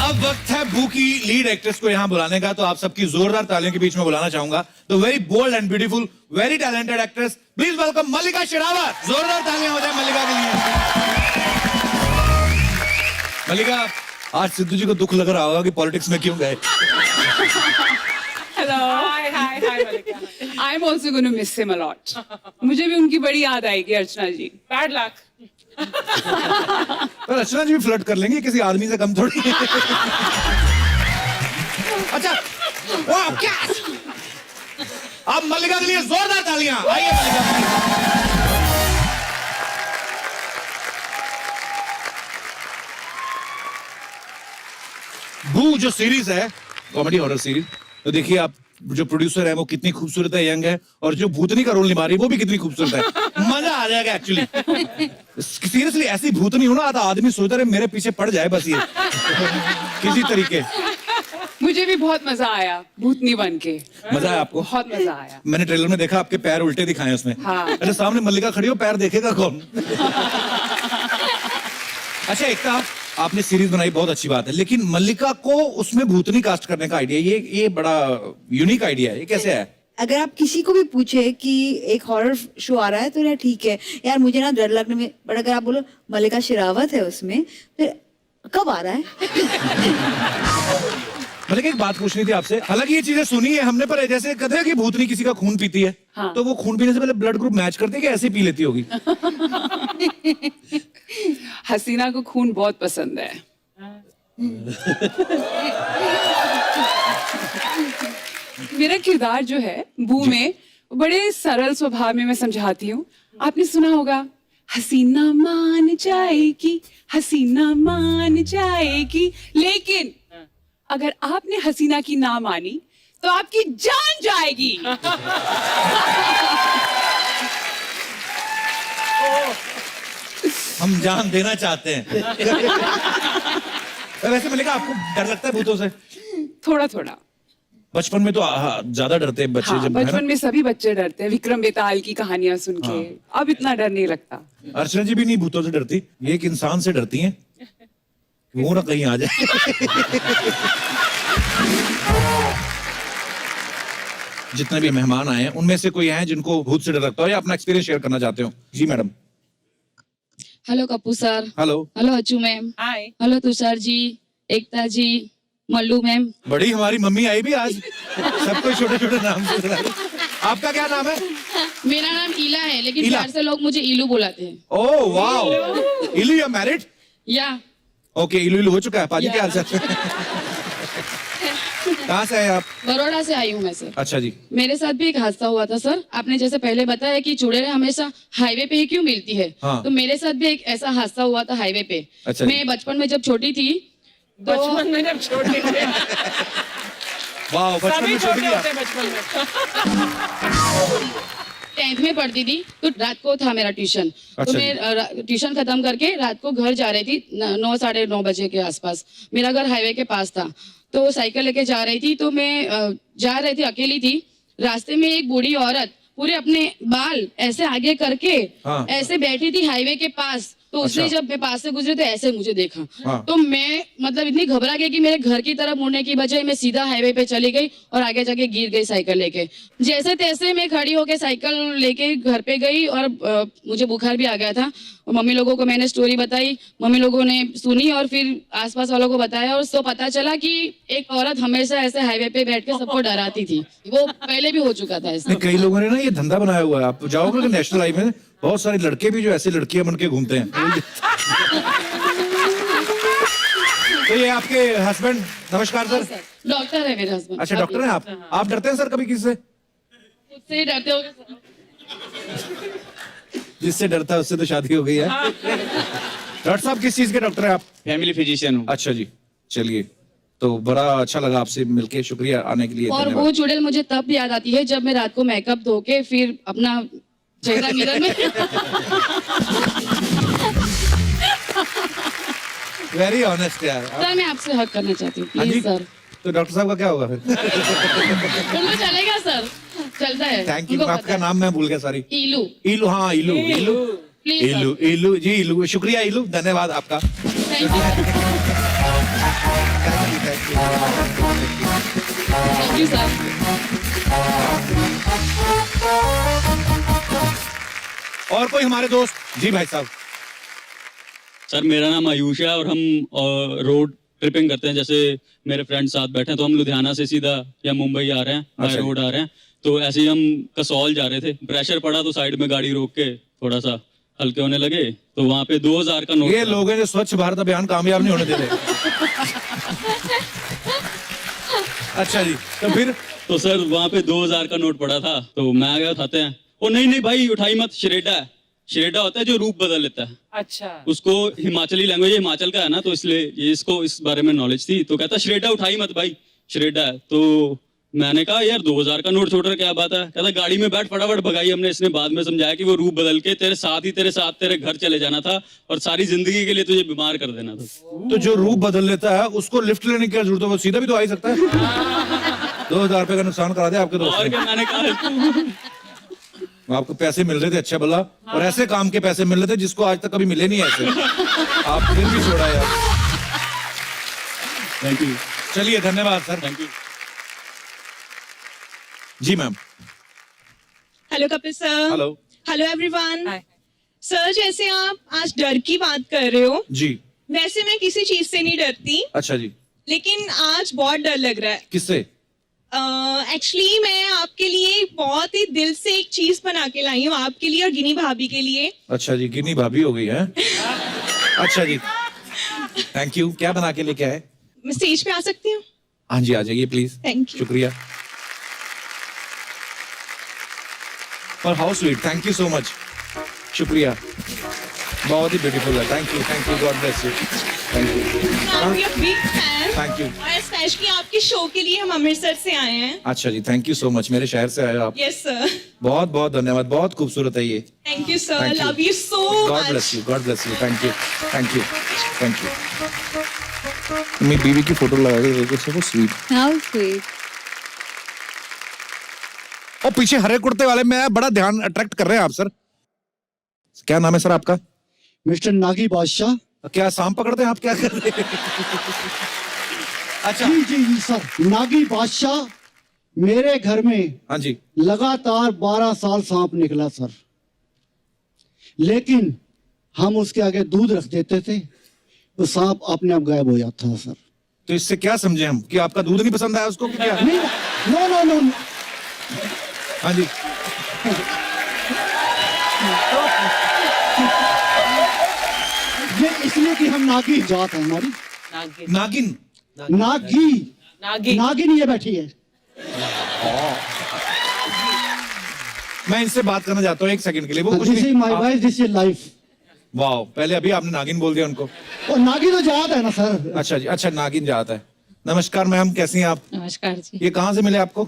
अब वक्त है बू की लीड एक्ट्रेस को यहाँ बुलाने का, तो आप सबकी जोरदार तालियों के बीच में बुलाना चाहूंगा the very bold and beautiful, very talented actress, please welcome Mallika Sherawat. जोरदार तालियां हो जाए मल्लिका के लिए। मल्लिका, आज सिद्धू जी को दुख लग रहा होगा कि पॉलिटिक्स में क्यों गए। Hello hi Mallika. I am also gonna miss him a lot. मुझे भी उनकी बड़ी याद आएगी अर्चना जी। Bad luck. पर अर्चना जी भी फ्लर्ट कर लेंगे, किसी आदमी से कम थोड़ी। अच्छा वाह क्या, अब मल्लिका के लिए जोरदार तालियां। आइए मल्लिका। बू जो सीरीज है, कॉमेडी हॉरर सीरीज, तो देखिए आप जो प्रोड्यूसर है वो कितनी खूबसूरत है, यंग है, और जो भूतनी का रोल निभा रही है वो भी कितनी खूबसूरत है। मजा आ जाएगा एक्चुअली। सीरियसली ऐसी भूतनी हो ना, आता आदमी सोचता रहे मेरे पीछे पड़ जाए बस ये किसी तरीके। मुझे भी बहुत मजा आया भूतनी बन के। मजा आया आपको? बहुत मजा आया। मैंने ट्रेलर में देखा आपके पैर उल्टे दिखाए उसमें। हाँ। अरे सामने मल्लिका खड़ी हो, पैर देखेगा कौन? अच्छा एकता, आपने सीरीज बनाई, बहुत अच्छी बात है, लेकिन मल्लिका को उसमें भूतनी कास्ट करने का आइडिया, ये बड़ा यूनिक आइडिया है, ये कैसे है? अगर आप किसी को भी पूछे कि एक हॉरर शो आ रहा है तो यार ठीक है यार मुझे ना डर लगने में, बट अगर आप बोलो मल्लिका शेरावत है उसमें तो कब आ रहा है? मल्लिका एक बात पूछनी थी आपसे, हालांकि ये चीजें सुनी है हमने, पर जैसे कहते हैं कि भूतनी किसी का खून पीती है, हाँ। तो वो खून पीने से पहले ब्लड ग्रुप मैच करती है कि ऐसे ही पी लेती होगी? हसीना को खून बहुत पसंद है। मेरा किरदार जो है बू में बड़े सरल स्वभाव में मैं समझाती हूँ। आपने सुना होगा, हसीना मान जाएगी, हसीना मान जाएगी, लेकिन अगर आपने हसीना की ना मानी तो आपकी जान जाएगी। हम जान देना चाहते हैं। वैसे मल्लिका आपको डर लगता है भूतों से? थोड़ा थोड़ा। बचपन में तो ज्यादा डरते हैं बच्चे, हाँ, जब है ना? बचपन में सभी बच्चे डरते हैं विक्रम बेताल की कहानियां सुन के। अब इतना डर नहीं लगता। अर्चना जी भी नहीं भूतों से डरती, ये एक इंसान से डरती हैं। वो ना कहीं आ जाए। जितने भी मेहमान आए हैं उनमें से कोई हैं जिनको भूत से डर लगता हो या अपना एक्सपीरियंस शेयर करना चाहते हो? जी madam. Hello Kapoor sir. Hello. Hello Achchu ma'am. Hi. Hello Tushar ji, Ekta ji, Mallu ma'am. बड़ी हमारी मम्मी आई भी आज, सबको छोटे छोटे नाम से बुला रही। आपका क्या नाम है? मेरा नाम ईला है, लेकिन ईला? प्यार से लोग मुझे ईलू बुलाते हैं। ओह वाओ, इलू या मैरिड? या ओके, इलू इलू हो चुका है पाजी के हाल से। कहाँ से आए आप? बड़ौदा से आई हूँ मैं सर। अच्छा जी। मेरे साथ भी एक हादसा हुआ था सर। आपने जैसे पहले बताया कि चुड़ैलें हमेशा हाईवे पे ही क्यों मिलती है, हाँ। तो मेरे साथ भी एक ऐसा हादसा हुआ था हाईवे पे। अच्छा जी। मैं बचपन में जब छोटी थी बचपन में जब छोटी थी वाह, बचपन में छोटी थी आप। 10th में पढ़ती थी, तो रात को था मेरा ट्यूशन। अच्छा तो मैं ट्यूशन खत्म करके रात को घर जा रही थी 9 साढ़े 9 बजे के आसपास। मेरा घर हाईवे के पास था, तो साइकिल लेके जा रही थी। तो मैं जा रही थी, अकेली थी। रास्ते में एक बूढ़ी औरत पूरे अपने बाल ऐसे आगे करके हाँ। ऐसे बैठी थी हाईवे के पास। तो उसने अच्छा। जब मैं पास से गुजरी तो ऐसे मुझे देखा। हाँ। तो मैं मतलब इतनी घबरा गई कि मेरे घर की तरफ मुड़ने की बजाय मैं सीधा हाईवे पे चली गई और आगे जाके गिर गई साइकिल लेके। जैसे तैसे मैं खड़ी होके साइकिल लेके घर पे गई और मुझे बुखार भी आ गया था। और मम्मी लोगों को मैंने स्टोरी बताई, मम्मी लोगों ने सुनी और फिर आसपास वालों को बताया, और तो पता चला कि एक औरत हमेशा ऐसे हाईवे पे बैठ के सबको डराती थी। वो पहले भी हो चुका था ऐसा। नहीं, कई लोगों ने ना ये धंधा बनाया हुआ है। आप जाओगे कि नेशनल हाईवे में बहुत सारे लड़के भी जो ऐसे लड़कियां बन के घूमते हैं। तो ये आपके हस्बैंड, नमस्कार सर। डॉक्टर है मेरे हस्बैंड। अच्छा, डॉक्टर हैं आप डरते हैं सर कभी किसी से? खुद से ही डरते होगे सर? जिससे डरता है उससे तो शादी हो गई है। डॉक्टर साहब किस चीज के डॉक्टर हैं आप? फैमिली फिजिशियन हूँ। अच्छा जी, चलिए, तो बड़ा अच्छा लगा आपसे मिलके, शुक्रिया आने के लिए। और धन्यवाद। वो चुड़ैल मुझे तब याद आती है जब मैं रात को मेकअप धो के फिर अपना चेहरा मिरर में वेरी ऑनेस्ट यार। सर मैं आपसे हक करना चाहती हूँ हाँ जी? Please sir. तो डॉक्टर साहब का क्या होगा फिर? उनको चलेगा सर, चलता है। Thank you. उनको आपका पता नाम मैं भूल गया, सॉरी। है। ईलू। इलू, हाँ इलू इलू प्लीज इलू इलू जी, इलू, शुक्रिया इलू, धन्यवाद आपका। Thank you sir. और कोई हमारे दोस्त? जी भाई साहब। सर मेरा नाम आयुष है और हम रोड ट्रिपिंग करते हैं। जैसे मेरे फ्रेंड साथ बैठे हैं, तो हम लुधियाना से सीधा या मुंबई आ रहे हैं, बाय अच्छा। रोड आ रहे हैं। तो ऐसे ही हम कसौल जा रहे थे, प्रेशर पड़ा तो साइड में गाड़ी रोक के थोड़ा सा हल्के होने लगे, तो वहां पे 2000 का नोट ये था। लोग हैं जो स्वच्छ भारत अभियान कामयाब नहीं होने देते। अच्छा जी, तो फिर? तो सर वहां पे 2000 का नोट पड़ा था, तो मैं आ गया उठाते हैं। ओ नहीं नहीं भाई उठाई मत, श्रेडा है। श्रेडा होता है जो रूप बदल लेता है। अच्छा। उसको हिमाचली लैंग्वेज, हिमाचल का है ना, तो इसलिए ये इसको इस बारे में नॉलेज थी। तो कहता श्रेडा उठाई मत भाई, श्रेडा है। तो मैंने कहा यार 2000 का नोट छोड़ रहा, क्या बात है? कहता गाड़ी में बैठ, फटाफट भगाई हमने। इसने बाद में समझाया कि वो रूप बदल के तेरे साथ तेरे घर चले जाना था और सारी जिंदगी के लिए तुझे बीमार कर देना था। तो जो रूप बदल लेता है उसको लिफ्ट लेने की क्या जरूरत है? वो सीधा भी तो आ ही सकता है। 2000 रुपए का नुकसान करा दिया आपके दोस्त और ने। क्या मैंने कहा आपको पैसे मिल रहे थे अच्छा भला, और ऐसे काम के पैसे मिल रहे थे जिसको आज तक कभी मिले नहीं ऐसे। आप फिर भी छोड़ा यार। Thank you. चलिए, धन्यवाद सर। Thank you. जी ma'am. Hello Kapil sir. Hello. Hello everyone. Sir जैसे आप आज डर की बात कर रहे हो, जी। वैसे मैं किसी चीज से नहीं डरती, अच्छा जी, लेकिन आज बहुत डर लग रहा है। किससे? एक्चुअली मैं आपके लिए बहुत ही दिल से एक चीज बना के लाई हूँ, आपके लिए और गिनी भाभी के लिए। अच्छा जी, गिनी भाभी हो गई है। अच्छा जी, थैंक यू। क्या बना के लेके आए? मैं स्टेज पे आ सकती हूँ? हाँ जी, आ जाइए प्लीज। Thank you. शुक्रिया। पर how sweet, thank you so much. शुक्रिया, बहुत ही ब्यूटीफुल है। Thank you, God bless you. Thank you, big fan. Thank you. और स्पेशली आपके शो के लिए हम अमृतसर से आए हैं। अच्छा जी, थैंक यू सो मच। मेरे शहर से आए हो आप। Yes sir. बहुत बहुत धन्यवाद, बहुत खूबसूरत है ये। Thank you sir, Thank you. Love you so God much. Bless you, God bless you. Thank you, thank you, thank you. मेरी बीवी की फोटो लगा के देखो, सो स्वीट। How sweet. और पीछे हरे कुर्ते वाले में बड़ा ध्यान अट्रैक्ट कर रहे हैं आप सर। क्या नाम है सर आपका? मिस्टर नागी बादशाह। क्या सांप पकड़ते हैं आप, क्या कर रहे हैं? अच्छा जी जी जी सर, नागी बादशाह मेरे घर में हाँ जी, लगातार 12 साल सांप निकला सर, लेकिन हम उसके आगे दूध रख देते थे तो सांप अपने आप गायब हो जाता था सर। तो इससे क्या समझे हम कि आपका दूध नहीं पसंद आया उसको, क्या? नहीं, नो नो नो, हाँ जी, ये इसलिए कि हम नागी जात है हमारी। नागिन। नागिन ये बैठी है। मैं इनसे बात करना चाहता हूँ एक सेकंड के लिए, वो कुछ दिस इज नहीं। My wife, this is life. वाह, पहले अभी आपने नागिन बोल दिया उनको। और नागी तो जात है ना सर। अच्छा जी, अच्छा नागिन जाता है। नमस्कार मैम, कैसी हैं आप? नमस्कार जी। ये कहाँ से मिले आपको?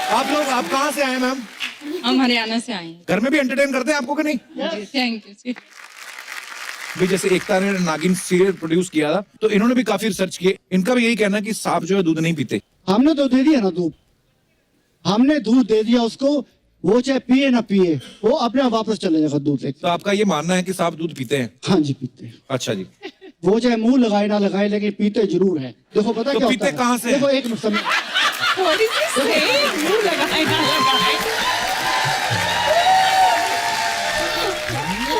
क्या आप कहाँ से आए मैम? हम हरियाणा से आए हैं। घर में भी एंटरटेन करते हैं आपको कि नहीं? थैंक यू जी। भी जैसे एकता ने नागिन सीरियल प्रोड्यूस किया था, तो इन्होंने भी काफी रिसर्च किए। इनका भी यही कहना है कि सांप जो है दूध नहीं पीते। हमने तो दे दिया ना दूध, हमने दूध दे दिया उसको, वो चाहे पिए ना पिए, वो अपने आप वापस चले जाएगा दूध लेके। तो आपका ये मानना है कि सांप दूध पीते हैं? हाँ जी पीते हैं। अच्छा जी, वो चाहे मुंह लगाए ना लगाए, लेकिन पीते जरूर है। देखो पता तो क्या पीते होता है? कहाँ से हैं? देखो एक मिनट समय, What is this saying? मुंह लगाए ना लगाए।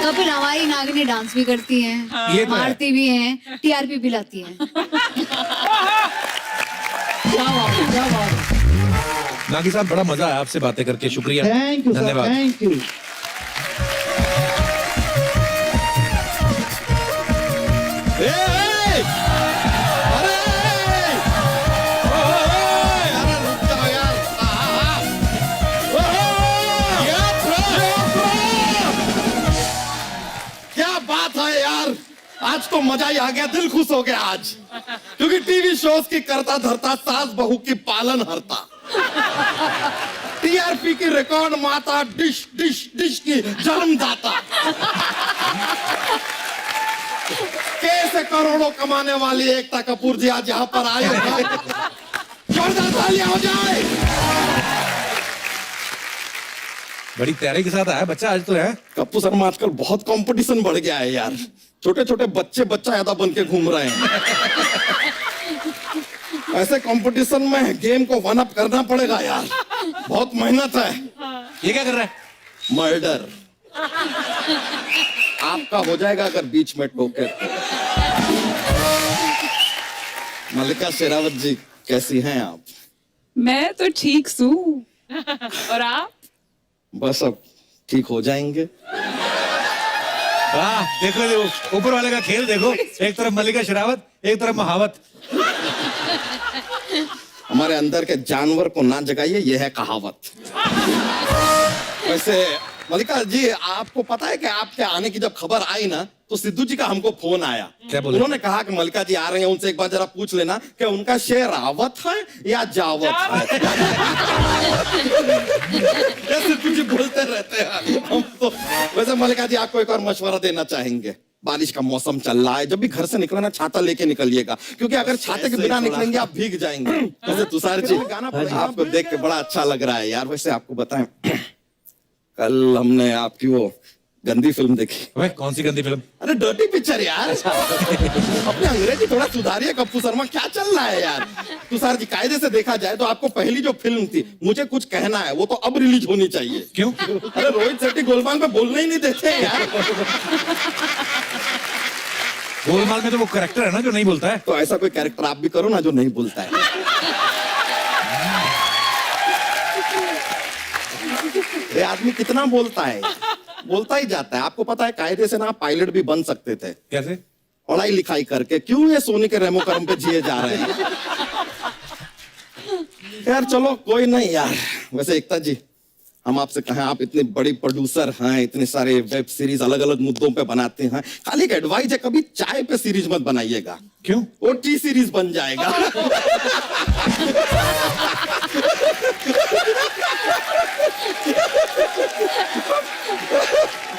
कपिल हमारी नागिनी डांस भी करती हैं, ये तो है। मारती भी हैं, टीआरपी भी लाती हैं। नागी साहब, बड़ा मजा आया आपसे बातें करके, शुक्रिया, थैंक यू सर, धन्यवाद। Thank you. क्या बात है यार, आज तो मजा ही आ गया, दिल खुश हो गया आज, क्योंकि टीवी शोज की करता धरता सास बहू की पालन हरता, टीआरपी की रिकॉर्ड माता, डिश डिश डिश की जन्मदाता, कैसे करोड़ों कमाने वाली एकता कपूर जी आज यहाँ पर आए हैं। जोरदार तालियां हो जाए। बड़ी तैयारी के साथ आया बच्चा आज तो है। कप्पू शर्मा, आजकल बहुत कंपटीशन बढ़ गया है यार, छोटे छोटे बच्चे बच्चा ज्यादा बन के घूम रहे हैं। ऐसे कंपटीशन में गेम को वन अप करना पड़ेगा यार, बहुत मेहनत है। ये क्या कर रहा है? मर्डर आपका हो जाएगा अगर बीच में टोके। मल्लिका शेरावत जी, कैसी हैं आप? मैं तो ठीक हूँ, और आप? बस अब ठीक हो जाएंगे। वाह, देखो देखो ऊपर वाले का खेल देखो, एक तरफ मल्लिका शेरावत, एक तरफ महावत। हमारे अंदर के जानवर को ना जगाइए, यह है कहावत। वैसे मल्लिका जी, आपको पता है कि आपके आने की जब खबर आई ना, तो सिद्धू जी का हमको फोन आया। क्या बोले? उन्होंने कहा कि मल्लिका जी आ रहे हैं, उनसे एक बार जरा पूछ लेना कि उनका शेर रावत है या जावत है। ये सिद्धू जी बोलते रहते हैं हम तो। वैसे मल्लिका जी, आपको एक और मशवरा देना चाहेंगे। बारिश का मौसम चल रहा है, जब भी घर से निकलना ना, छाता लेके निकलिएगा, क्योंकि अगर छाते के बिना निकलेंगे आप भीग जाएंगे। वैसे तुषार जी, आपको देख के बड़ा अच्छा लग रहा है यार। वैसे आपको बताएं, कल हमने आपकी वो गंदी फिल्म देखी। वह कौन सी गंदी फिल्म? अरे डर्टी पिक्चर यार। अपने अंग्रेजी थोड़ा सुधारिए कप्पू शर्मा, क्या चल रहा है यार। तुषार जी, कायदे से देखा जाए तो आपको पहली जो फिल्म थी मुझे कुछ कहना है, वो तो अब रिलीज होनी चाहिए। क्यों? अरे रोहित शेट्टी गोलमाल में बोलने ही नहीं देते यार। गोलमाल में तो वो कैरेक्टर है ना जो नहीं बोलता है। तो ऐसा कोई कैरेक्टर आप भी करो ना जो नहीं बोलता है। ये आदमी कितना बोलता है, बोलता ही जाता है। आपको पता है कायदे से ना आप पायलट भी बन सकते थे। कैसे? पढ़ाई लिखाई करके। क्यों ये सोनी के रेमो करम पे जिए जा रहे हैं यार। चलो कोई नहीं यार। वैसे एकता जी, हम आपसे कहें, आप इतनी बड़ी प्रोड्यूसर हैं, इतने सारे वेब सीरीज अलग अलग मुद्दों पे बनाते हैं, खाली एक एडवाइस है, कभी चाय पे सीरीज मत बनाइएगा। क्यों? वो टी सीरीज बन जाएगा।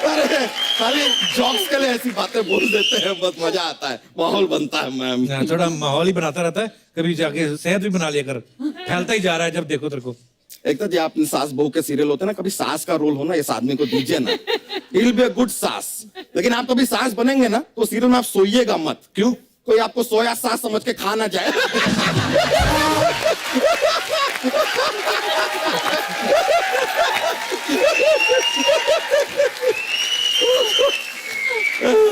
अरे खाली जॉक्स के लिए ऐसी बातें बोल देते हैं, बस मजा आता है, माहौल बनता है मैम। थोड़ा माहौल ही बनाता रहता है, कभी जाके सेहत भी बना लिया कर, फैलता ही जा रहा है जब देखो तेरे को। एक तो जी आप सास बहू के सीरियल होते हैं ना, कभी सास का रोल हो ना इस आदमी को दीजिए ना, he will be a good सास। लेकिन आप कभी सास बनेंगे ना तो सीरियल में आप सोइएगा मत। क्यों? कोई आपको सोया सास समझ के खा ना जाए।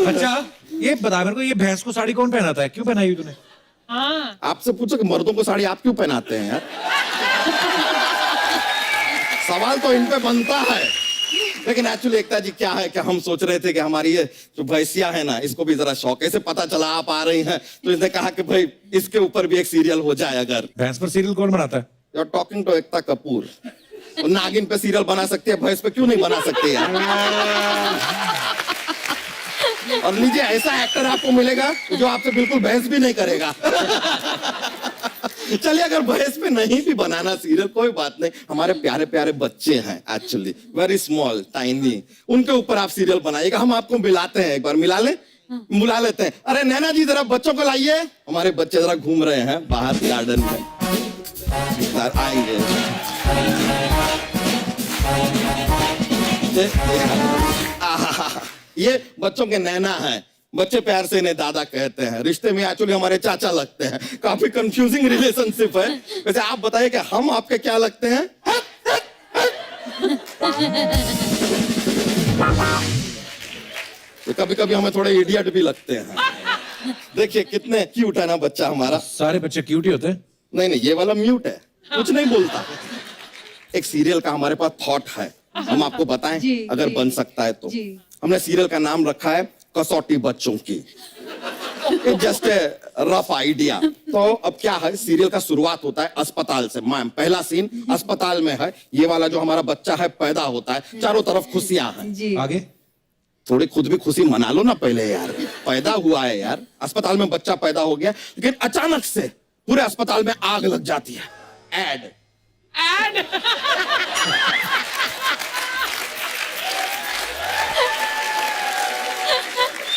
अच्छा ये बता मेरे को, ये भैंस को साड़ी कौन पहनाता है? क्यों पहनाई हुई तूने? आपसे पूछो कि मर्दों को साड़ी आप क्यों पहनाते हैं यार? सवाल तो इन पे बनता है। लेकिन एक्चुअली एकता जी क्या है कि हम सोच रहे थे कि हमारी ये जो भैंसिया है ना, इसको भी जरा शौक है। इसे पता चला आप आ रही हैं तो इसने कहा कि भाई इसके ऊपर भी एक सीरियल हो जाए। अगर भैंस पर सीरियल कौन बनाता है? You are talking to Ekta Kapoor. तो नागिन पे सीरियल बना सकती है, भैंस पे क्यों नहीं बना सकती यार? और लीजिए ऐसा एक्टर आपको मिलेगा जो आपसे बिल्कुल बहस भी नहीं करेगा। चलिए अगर बहस पे नहीं भी बनाना सीरियल कोई बात नहीं, हमारे प्यारे प्यारे बच्चे हैं एक्चुअली वेरी स्मॉल टाइनी, उनके ऊपर आप सीरियल बनाइएगा। हम आपको मिलाते हैं, एक बार मिला ले, बुला लेते हैं। अरे नैना जी जरा बच्चों को लाइए, हमारे बच्चे जरा घूम रहे हैं बाहर गार्डन में, आएंगे। ये बच्चों के नैना हैं, बच्चे प्यार से इन्हें दादा कहते हैं। रिश्ते में एक्चुअली हमारे चाचा लगते हैं। काफी कंफ्यूजिंग रिलेशनशिप है। वैसे आप बताइए कि हम आपके क्या लगते हैं? तो कभी कभी हमें थोड़े इडियट भी लगते हैं। देखिए कितने क्यूट है ना बच्चा हमारा। सारे बच्चे क्यूट ही होते हैं? नहीं नहीं, ये वाला म्यूट है, कुछ नहीं बोलता। एक सीरियल का हमारे पास थॉट है, हम आपको बताएं अगर बन सकता है तो। हमने सीरियल का नाम रखा है कसौटी बच्चों की। Just rough idea. तो अब क्या है, सीरियल का शुरुआत होता है अस्पताल से। मैम पहला सीन अस्पताल में है। ये वाला जो हमारा बच्चा है पैदा होता है, चारों तरफ खुशियां हैं। आगे थोड़ी खुद भी खुशी मना लो ना पहले यार, पैदा हुआ है यार, अस्पताल में बच्चा पैदा हो गया। लेकिन अचानक से पूरे अस्पताल में आग लग जाती है। एड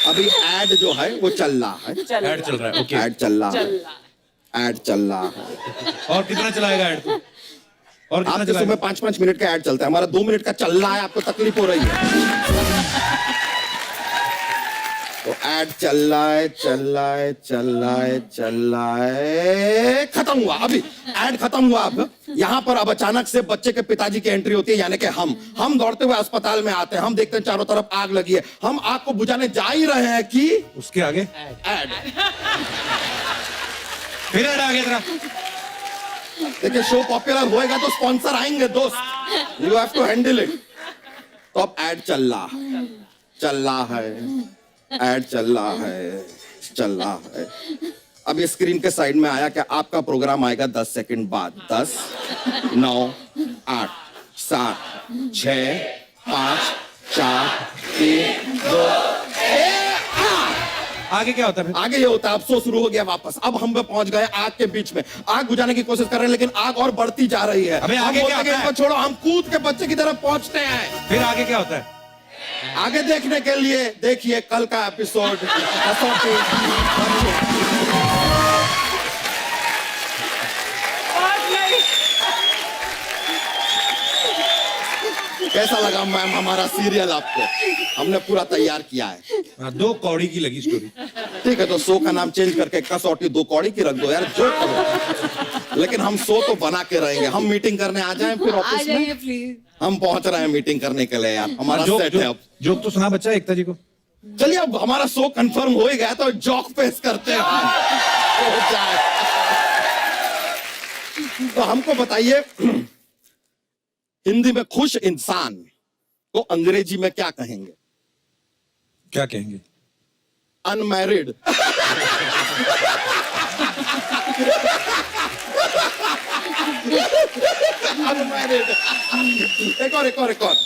अभी एड जो है वो चल रहा है। ऐड चल रहा है। ओके एड चल रहा है, एड चल रहा है। और कितना चलाएगा ऐड? और कितना आपके चलाएगा? सुबह 5-5 मिनट का एड चलता है, हमारा 2 मिनट का चल रहा है, आपको तकलीफ हो रही है। तो ऐड चल रहा है, चल रहा है, चल रहा है, चल रहा है, खत्म हुआ। अभी ऐड खत्म हुआ। अब यहाँ पर अब अचानक से बच्चे के पिताजी की एंट्री होती है, यानी कि हम दौड़ते हुए अस्पताल में आते हैं। हम देखते हैं चारों तरफ आग लगी है। हम आग को बुझाने जा ही रहे हैं कि उसके आगे ऐड फिर ऐड आ गया तेरा। देखिए शो पॉपुलर होएगा तो स्पॉन्सर आएंगे दोस्त, you have to handle it. तो अब ऐड चल रहा है, ऐड चल रहा है, चल रहा है। अब ये स्क्रीन के साइड में आया कि आपका प्रोग्राम आएगा 10 सेकंड बाद। 10, 9, 8, 7, 6, 5, 4, 3, 2, 1। आगे क्या होता है फिर? आगे ये होता है अब शो शुरू हो गया वापस। अब हम पे पहुंच गए आग के बीच में, आग बुझाने की कोशिश कर रहे हैं लेकिन आग और बढ़ती जा रही है। अबे हम आगे बोलते क्या हैं कि होता है? इनको छोड़ो, हम कूद के बच्चे की तरफ पहुंचते हैं। फिर आगे क्या होता है? आगे देखने के लिए देखिए कल का एपिसोड। कैसा लगा मैम हमारा सीरियल आपको? हमने पूरा तैयार किया है। 2 कौड़ी की लगी स्टोरी। ठीक है तो शो का नाम चेंज करके कसौटी 2 कौड़ी की रख दो यार, जो करो। लेकिन हम शो तो बना के रहेंगे। हम मीटिंग करने आ जाएं फिर ऑफिस में। प्लीज। हम पहुंच रहे हैं मीटिंग करने के लिए यार, हमारा सेट है अब। जोक तो सुना बच्चा एकता जी को। चलिए अब हमारा शो कंफर्म हो ही गया तो जॉक पेश करते हैं। हो जाए। तो हमको बताइए हिंदी में खुश इंसान को अंग्रेजी में क्या कहेंगे? क्या कहेंगे? अनमैरिड। अनमैरिड। एक और।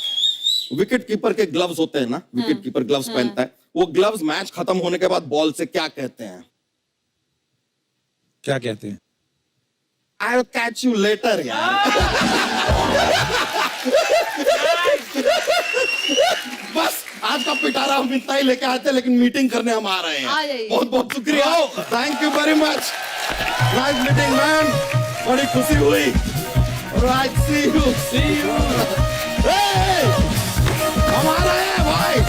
विकेट कीपर के ग्लव्स होते हैं ना, विकेट कीपर ग्लव्स पहनता है। वो ग्लव्स मैच खत्म होने के बाद बॉल से क्या कहते हैं? क्या कहते हैं? I'll catch you later यार। बस आज का पिटारा हम इतना ही लेके आते हैं, लेकिन मीटिंग करने हम आ रहे हैं। बहुत बहुत शुक्रिया, thank you very much. Nice meeting man, बड़ी खुशी हुई। Alright, see you. Hey! हमारा है भाई.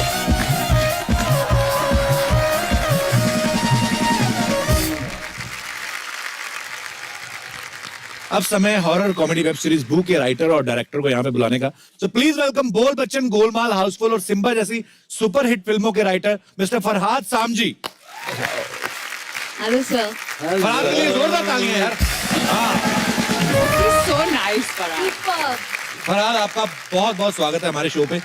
अब समय हॉरर कॉमेडी वेब सीरीज भू के राइटर और डायरेक्टर को यहाँ पे बुलाने का. सो प्लीज वेलकम बोल बच्चन, गोलमाल, हाउसफुल और सिम्बा जैसी सुपर हिट फिल्मों के writer mister Farhad Samji. Hello sir. Farhad के लिए जोरदार तालियां यार. So nice, Farhad. फरहाद, आपका बहुत बहुत स्वागत है हमारे शो पे.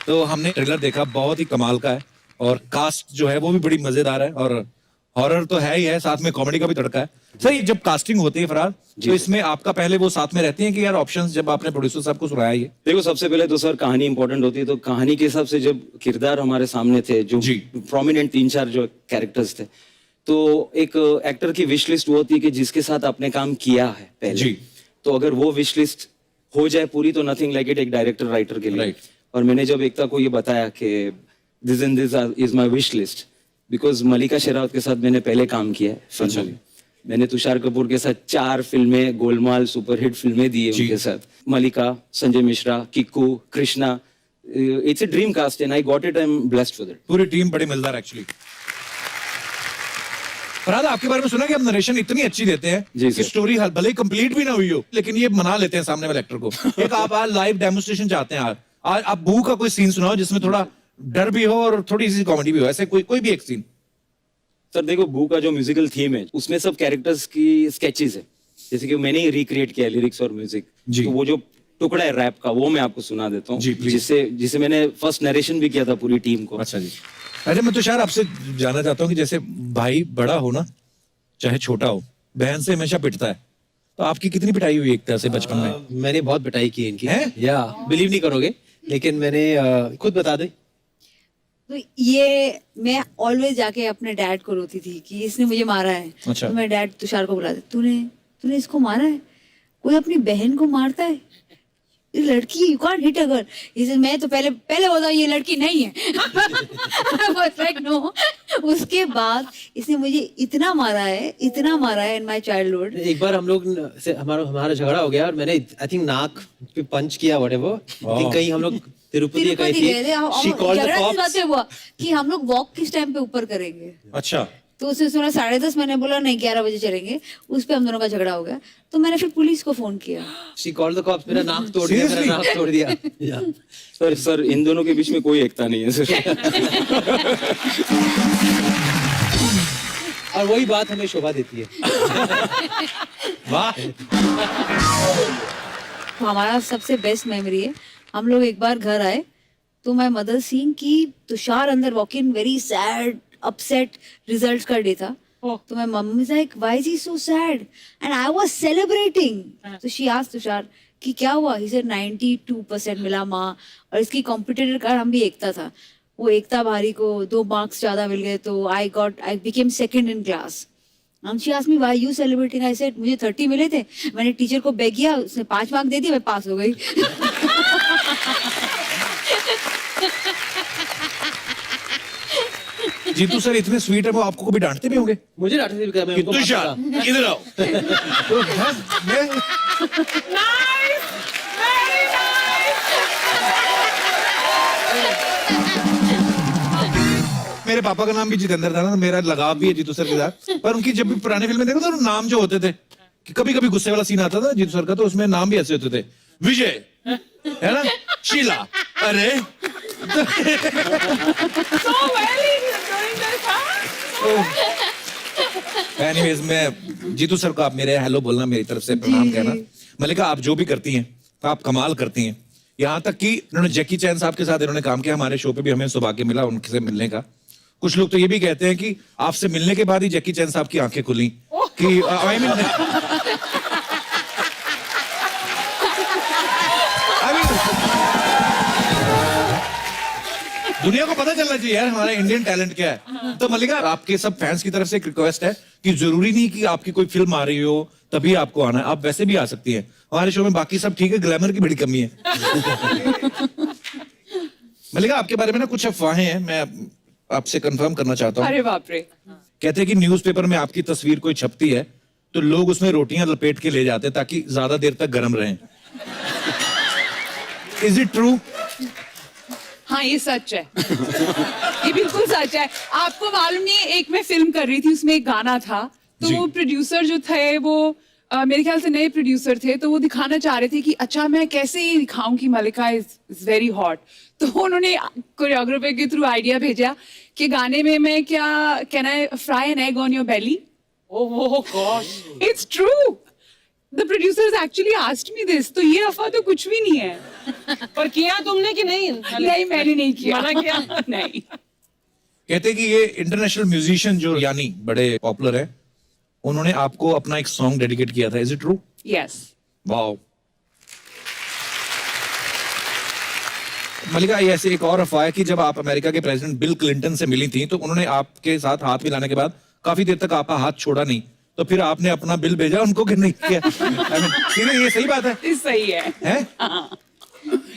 तो हमने ट्रेलर देखा, बहुत ही कमाल का है और कास्ट जो है वो भी बड़ी मजेदार है और हॉरर तो है ही है, साथ में कॉमेडी का भी तड़का है. सर, ये जब कास्टिंग होती है फरहाद, तो इसमें आपका पहले वो साथ में रहती है कि यार ऑप्शंस जब आपने प्रोड्यूसर साहब को सुनाया ये? देखो, सबसे पहले तो सर कहानी इंपॉर्टेंट होती है, तो कहानी के हिसाब से जब किरदार हमारे सामने थे, जो प्रोमिनेंट 3-4 जो कैरेक्टर्स थे, तो एक एक्टर की विश लिस्ट वो होती है कि जिसके साथ आपने काम किया है पहले. तो अगर वो विश लिस्ट हो जाए पूरी तो नथिंग लाइक इट एक डायरेक्टर राइटर के लिए. और मैंने जब एकता को ये बताया कि this and this is my wish list, because Mallika Sherawat के साथ मैंने पहले काम किया है फिल्मों में. मैंने तुषार कपूर के साथ 4 फिल्में, गोलमाल, सुपरहिट फिल्में दी है उनके साथ. Mallika, Sanjay Mishra, Kiku, Krishna. It's a dream cast and I got it. I am blessed for that. पूरी टीम बड़ी मजेदार एक्चुअली. फरहाद, आपके बारे में सुना कि आप नरेशन इतनी अच्छी देते हैं कि स्टोरी भले कंप्लीट भी ना हुई हो लेकिन ये मना लेते हैं सामने वाले एक्टर को. एक आप आज लाइव डेमोन्स्ट्रेशन चाहते हैं. आज आप भू का कोई सीन सुनाओ जिसमें थोड़ा डर भी हो और थोड़ी सी कॉमेडी भी हो, ऐसे कोई भी एक सीन. सर देखो, भू का जो म्यूजिकल थीम है उसमें सब कैरेक्टर्स की स्केचेस है, जैसे कि मैंने ही रिक्रिएट किया लिरिक्स और म्यूजिक. तो वो जो टुकड़ा है रैप का वो मैं आपको सुना देता हूँ, जिससे मैंने फर्स्ट नरेशन भी किया था पूरी टीम को. अच्छा जी. अरे मैं तुषार आपसे जानना चाहता हूँ कि जैसे भाई बड़ा हो ना चाहे छोटा हो, बहन से हमेशा पिटता है, तो आपकी कितनी पिटाई हुई एक तरह से बचपन में? मैंने बहुत पिटाई की इनकी. है? या बिलीव नहीं करोगे लेकिन मैंने खुद बता दे. तो ये मैं ऑलवेज जाके अपने डैड को रोती थी कि इसने मुझे मारा है. अच्छा. तो मैं डैड तुषार को बुलाती, तूने इसको मारा है? कोई अपनी बहन को मारता है? ये लड़की, you can't hit a girl. इसे मैं तो पहले बोला ये लड़की नहीं है. I was like, no. उसके बाद इसने मुझे इतना मारा है इन माय चाइल्डहुड. एक बार हम लोग से हमारा झगड़ा हो गया और मैंने आई थिंक नाक पे पंच किया व्हाटएवर. कहीं हम लोग तिरुपति गए थे. She called the cops. हुआ कि हम लोग वॉक किस टाइम पे ऊपर करेंगे. अच्छा. तो उसने सुना 10:30, मैंने बोला नहीं 11 बजे चलेंगे. उस पे हम दोनों का झगड़ा हो गया. तो मैंने फिर पुलिस को फोन किया. She called the cops. मेरा नाक तोड़ दिया. सर इन दोनों के बीच में कोई एकता नहीं है सर. और वही बात हमें शोभा देती है. वाह. हमारा सबसे बेस्ट मेमोरी है, हम लोग एक बार घर आए तो माय मदर सीइंग कि तुषार अंदर walk in very sad, upset. Results का डे था. तो my mummy is like why is he so sad and I was celebrating. तो शी आस्क्ड तुषार कि क्या हुआ. ही सेड 92% मिला माँ. और इसकी कॉम्पिटिटर का हम भी एकता था. वो एकता भारी को 2 मार्क्स ज्यादा मिल गए तो I became second in class. हम she asked me why you celebrating. I said मुझे 30 मिले थे, मैंने टीचर को बेग किया, उसने 5 मार्क दे दिए, मैं पास हो गई. जीतू सर इतने स्वीट है, वो आपको कभी डांटते भी होंगे? मुझे डांटते भी. मैं तुषार इधर आओ. मेरे पापा का नाम भी जितेंद्र था ना, मेरा लगाव भी है जीतू सर के साथ. पर उनकी जब भी पुरानी फिल्में देखो तो नाम जो होते थे कि कभी कभी गुस्से वाला सीन आता था जीतू सर का, तो उसमें नाम भी ऐसे होते थे. विजय है ना, शीला. अरे एनीवेज, मैं जीतू सर को आप मेरे हेलो बोलना, मेरी तरफ से प्रणाम कहना. मलिका, आप जो भी करती हैं आप कमाल करती हैं. यहाँ तक कि इन्होंने जैकी चैन साहब के साथ इन्होंने काम किया, हमारे शो पे भी हमें सौभाग्य मिला उनसे मिलने का. कुछ लोग तो ये भी कहते हैं कि आपसे मिलने के बाद ही जैकी चैन साहब की आंखें खुली कि आई मीन दुनिया को पता चलना चाहिए यार हमारा इंडियन टैलेंट क्या है. तो मल्लिका, आपके सब फैंस की तरफ से एक रिक्वेस्ट है कि जरूरी नहीं कि आपकी कोई फिल्म आ रही हो तभी आपको आना है, आप वैसे भी आ सकती हैं. हमारे शो में बाकी सब ठीक है, ग्लैमर की बड़ी कमी है. मल्लिका, आपके बारे में ना कुछ अफवाहें हैं, मैं आपसे कंफर्म करना चाहता हूँ. अरे बाप रे. कहते हैं कि न्यूज़पेपर में आपकी तस्वीर कोई छपती है तो लोग उसमें रोटियां लपेट के ले जाते हैं ताकि ज्यादा देर तक गर्म रहें। Is it true? हाँ, ये सच है। ये बिल्कुल सच है। आपको मालूम नहीं है, एक मैं फिल्म कर रही थी, उसमें एक गाना था, तो जी। वो प्रोड्यूसर जो थे वो मेरे ख्याल से नए प्रोड्यूसर थे, तो वो दिखाना चाह रहे थे कि अच्छा मैं कैसे ये दिखाऊं कि मलिका इज वेरी हॉट। तो उन्होंने कोरियोग्राफर के थ्रू आइडिया भेजा कि गाने में मैं क्या can I fry an egg on your belly. Oh gosh, it's true, the producers actually asked me this. तो ये अफवाह तो कुछ भी नहीं है। पर किया तुमने कि नहीं? नहीं, मैंने नहीं किया। मना किया? नहीं। कहते हैं कि ये इंटरनेशनल म्यूजिशियन जो यानी बड़े पॉपुलर है, उन्होंने आपको अपना एक सॉन्ग डेडिकेट किया था। Is it true? Yes. Wow. Mallika, ये ऐसे एक और अफवाह है कि जब आप अमेरिका के प्रेसिडेंट बिल क्लिंटन से मिली थी तो उन्होंने आपके साथ हाथ मिलाने के बाद काफी देर तक आपका हाथ छोड़ा नहीं, तो फिर आपने अपना बिल भेजा उनको कि नहीं किया? ये सही बात है? ये सही है। हैं? हाँ।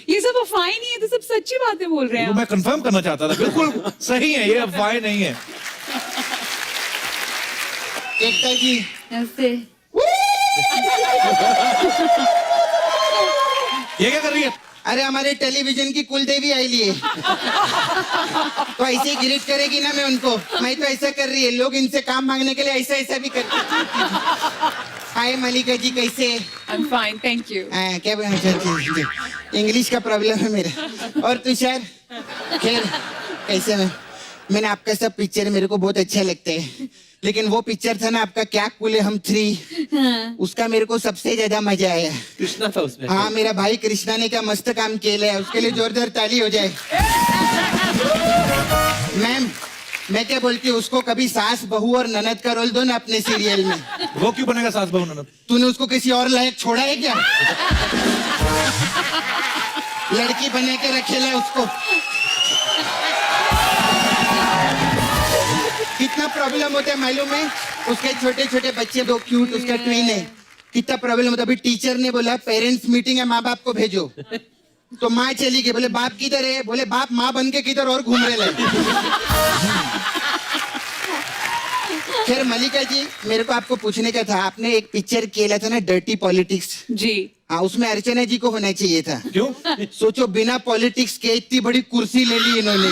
ये सब अफवाहें नहीं है, तो सब सच्ची बातें बोल रहे हैं वो आप। मैं कंफर्म करना चाहता था। बिल्कुल सही है, ये अफवाहें नहीं है। एकता जी, नमस्ते। ये क्या कर रही है? अरे हमारे टेलीविजन की कुलदेवी आई लिए तो ऐसे ही ग्रीट करेगी ना मैं उनको। मैं तो ऐसा कर रही है, लोग इनसे काम मांगने के लिए ऐसा ऐसा भी करते। हाय मलिका जी, कैसे? I am fine, thank you. क्या इंग्लिश का प्रॉब्लम है मेरा। और तुषार, खैर कैसे? मैंने आपका सब पिक्चर मेरे को बहुत अच्छा लगता है, लेकिन वो पिक्चर था ना आपका, क्या कूल है हम 3, उसका मेरे को सबसे ज्यादा मजा आया। कृष्णा था उसमें। हाँ, मेरा भाई कृष्णा ने क्या मस्त काम किया है, उसके लिए जोरदार ताली हो जाए। मैम, मैं क्या बोलती हूँ, उसको कभी सास बहू और ननद का रोल दो ना अपने सीरियल में। वो क्यों बनेगा सास बहू ननद? तूने उसको किसी और लायक छोड़ा है क्या? लड़की बना के रखेला उसको। कितना प्रॉब्लम होता है मालूम है? उसके छोटे छोटे बच्चे दो क्यूट, उसका ट्विन है, कितना प्रॉब्लम होता है। अभी टीचर ने बोला पेरेंट्स मीटिंग है, माँ बाप को भेजो, तो माँ चली गई। बोले बाप किधर है? बोले बाप माँ बन के किधर और घूम रहे। खैर मलिका जी, मेरे को आपको पूछने का था, आपने एक पिक्चर किया था ना, डर्टी पॉलिटिक्स। जी। हाँ, उसमें अर्चना जी को होना चाहिए था। क्यों? सोचो, बिना पॉलिटिक्स के इतनी बड़ी कुर्सी ले ली इन्होंने।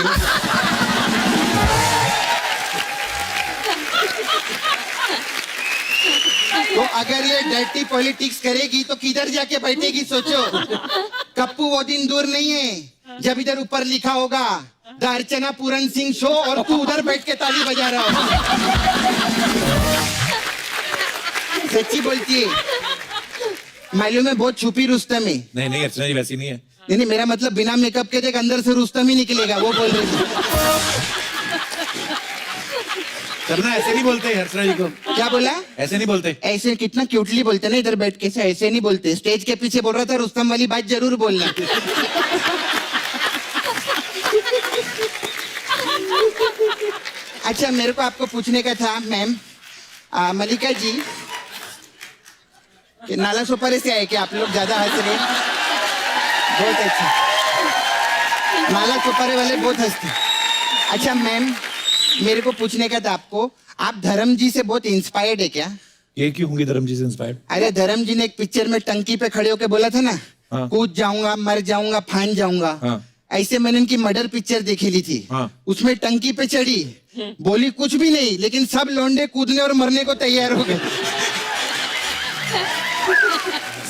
तो अगर ये डर्टी पॉलिटिक्स करेगी तो किधर जाके बैठेगी? सोचो, कप्पू वो दिन दूर नहीं है जब इधर ऊपर लिखा होगा द अर्चना पूरन सिंह शो, और तू उधर बैठ के ताली बजा रहा हो। सच्ची बोलती है, मालूम है बहुत छुपी रुस्तम है। नहीं नहीं, अर्चना जी वैसी नहीं है। नहीं, मेरा मतलब बिना मेकअप के देख अंदर से रुस्तम ही निकलेगा, वो बोल रही थी। करना ऐसे नहीं बोलते अर्चना जी को। क्या बोला? ऐसे नहीं बोलते। ऐसे कितना क्यूटली बोलते ना इधर बैठ के, ऐसे नहीं बोलते। स्टेज के पीछे बोल रहा था, रुस्तम वाली बात जरूर बोलना। अच्छा, मेरे को आपको पूछने का था मैम, मलिका जी, कि नाला सोपारे से आए क्या आप लोग? ज्यादा हंस रहे हैं। बहुत अच्छा, नाला सोपारे वाले बहुत हंसते। अच्छा मैम, मेरे को पूछने का था आपको, आप धर्म जी से बहुत इंस्पायर्ड है क्या? ये क्यों होंगी धर्म जी से इंस्पायर्ड? अरे धर्म जी ने एक पिक्चर में टंकी पे खड़े होके बोला था ना, हाँ। कूद जाऊंगा, मर जाऊंगा, फान जाऊंगा। हाँ। ऐसे मैंने उनकी मर्डर पिक्चर देखी ली थी। हाँ। उसमें टंकी पे चढ़ी, बोली कुछ भी नहीं, लेकिन सब लौंडे कूदने और मरने को तैयार हो गए।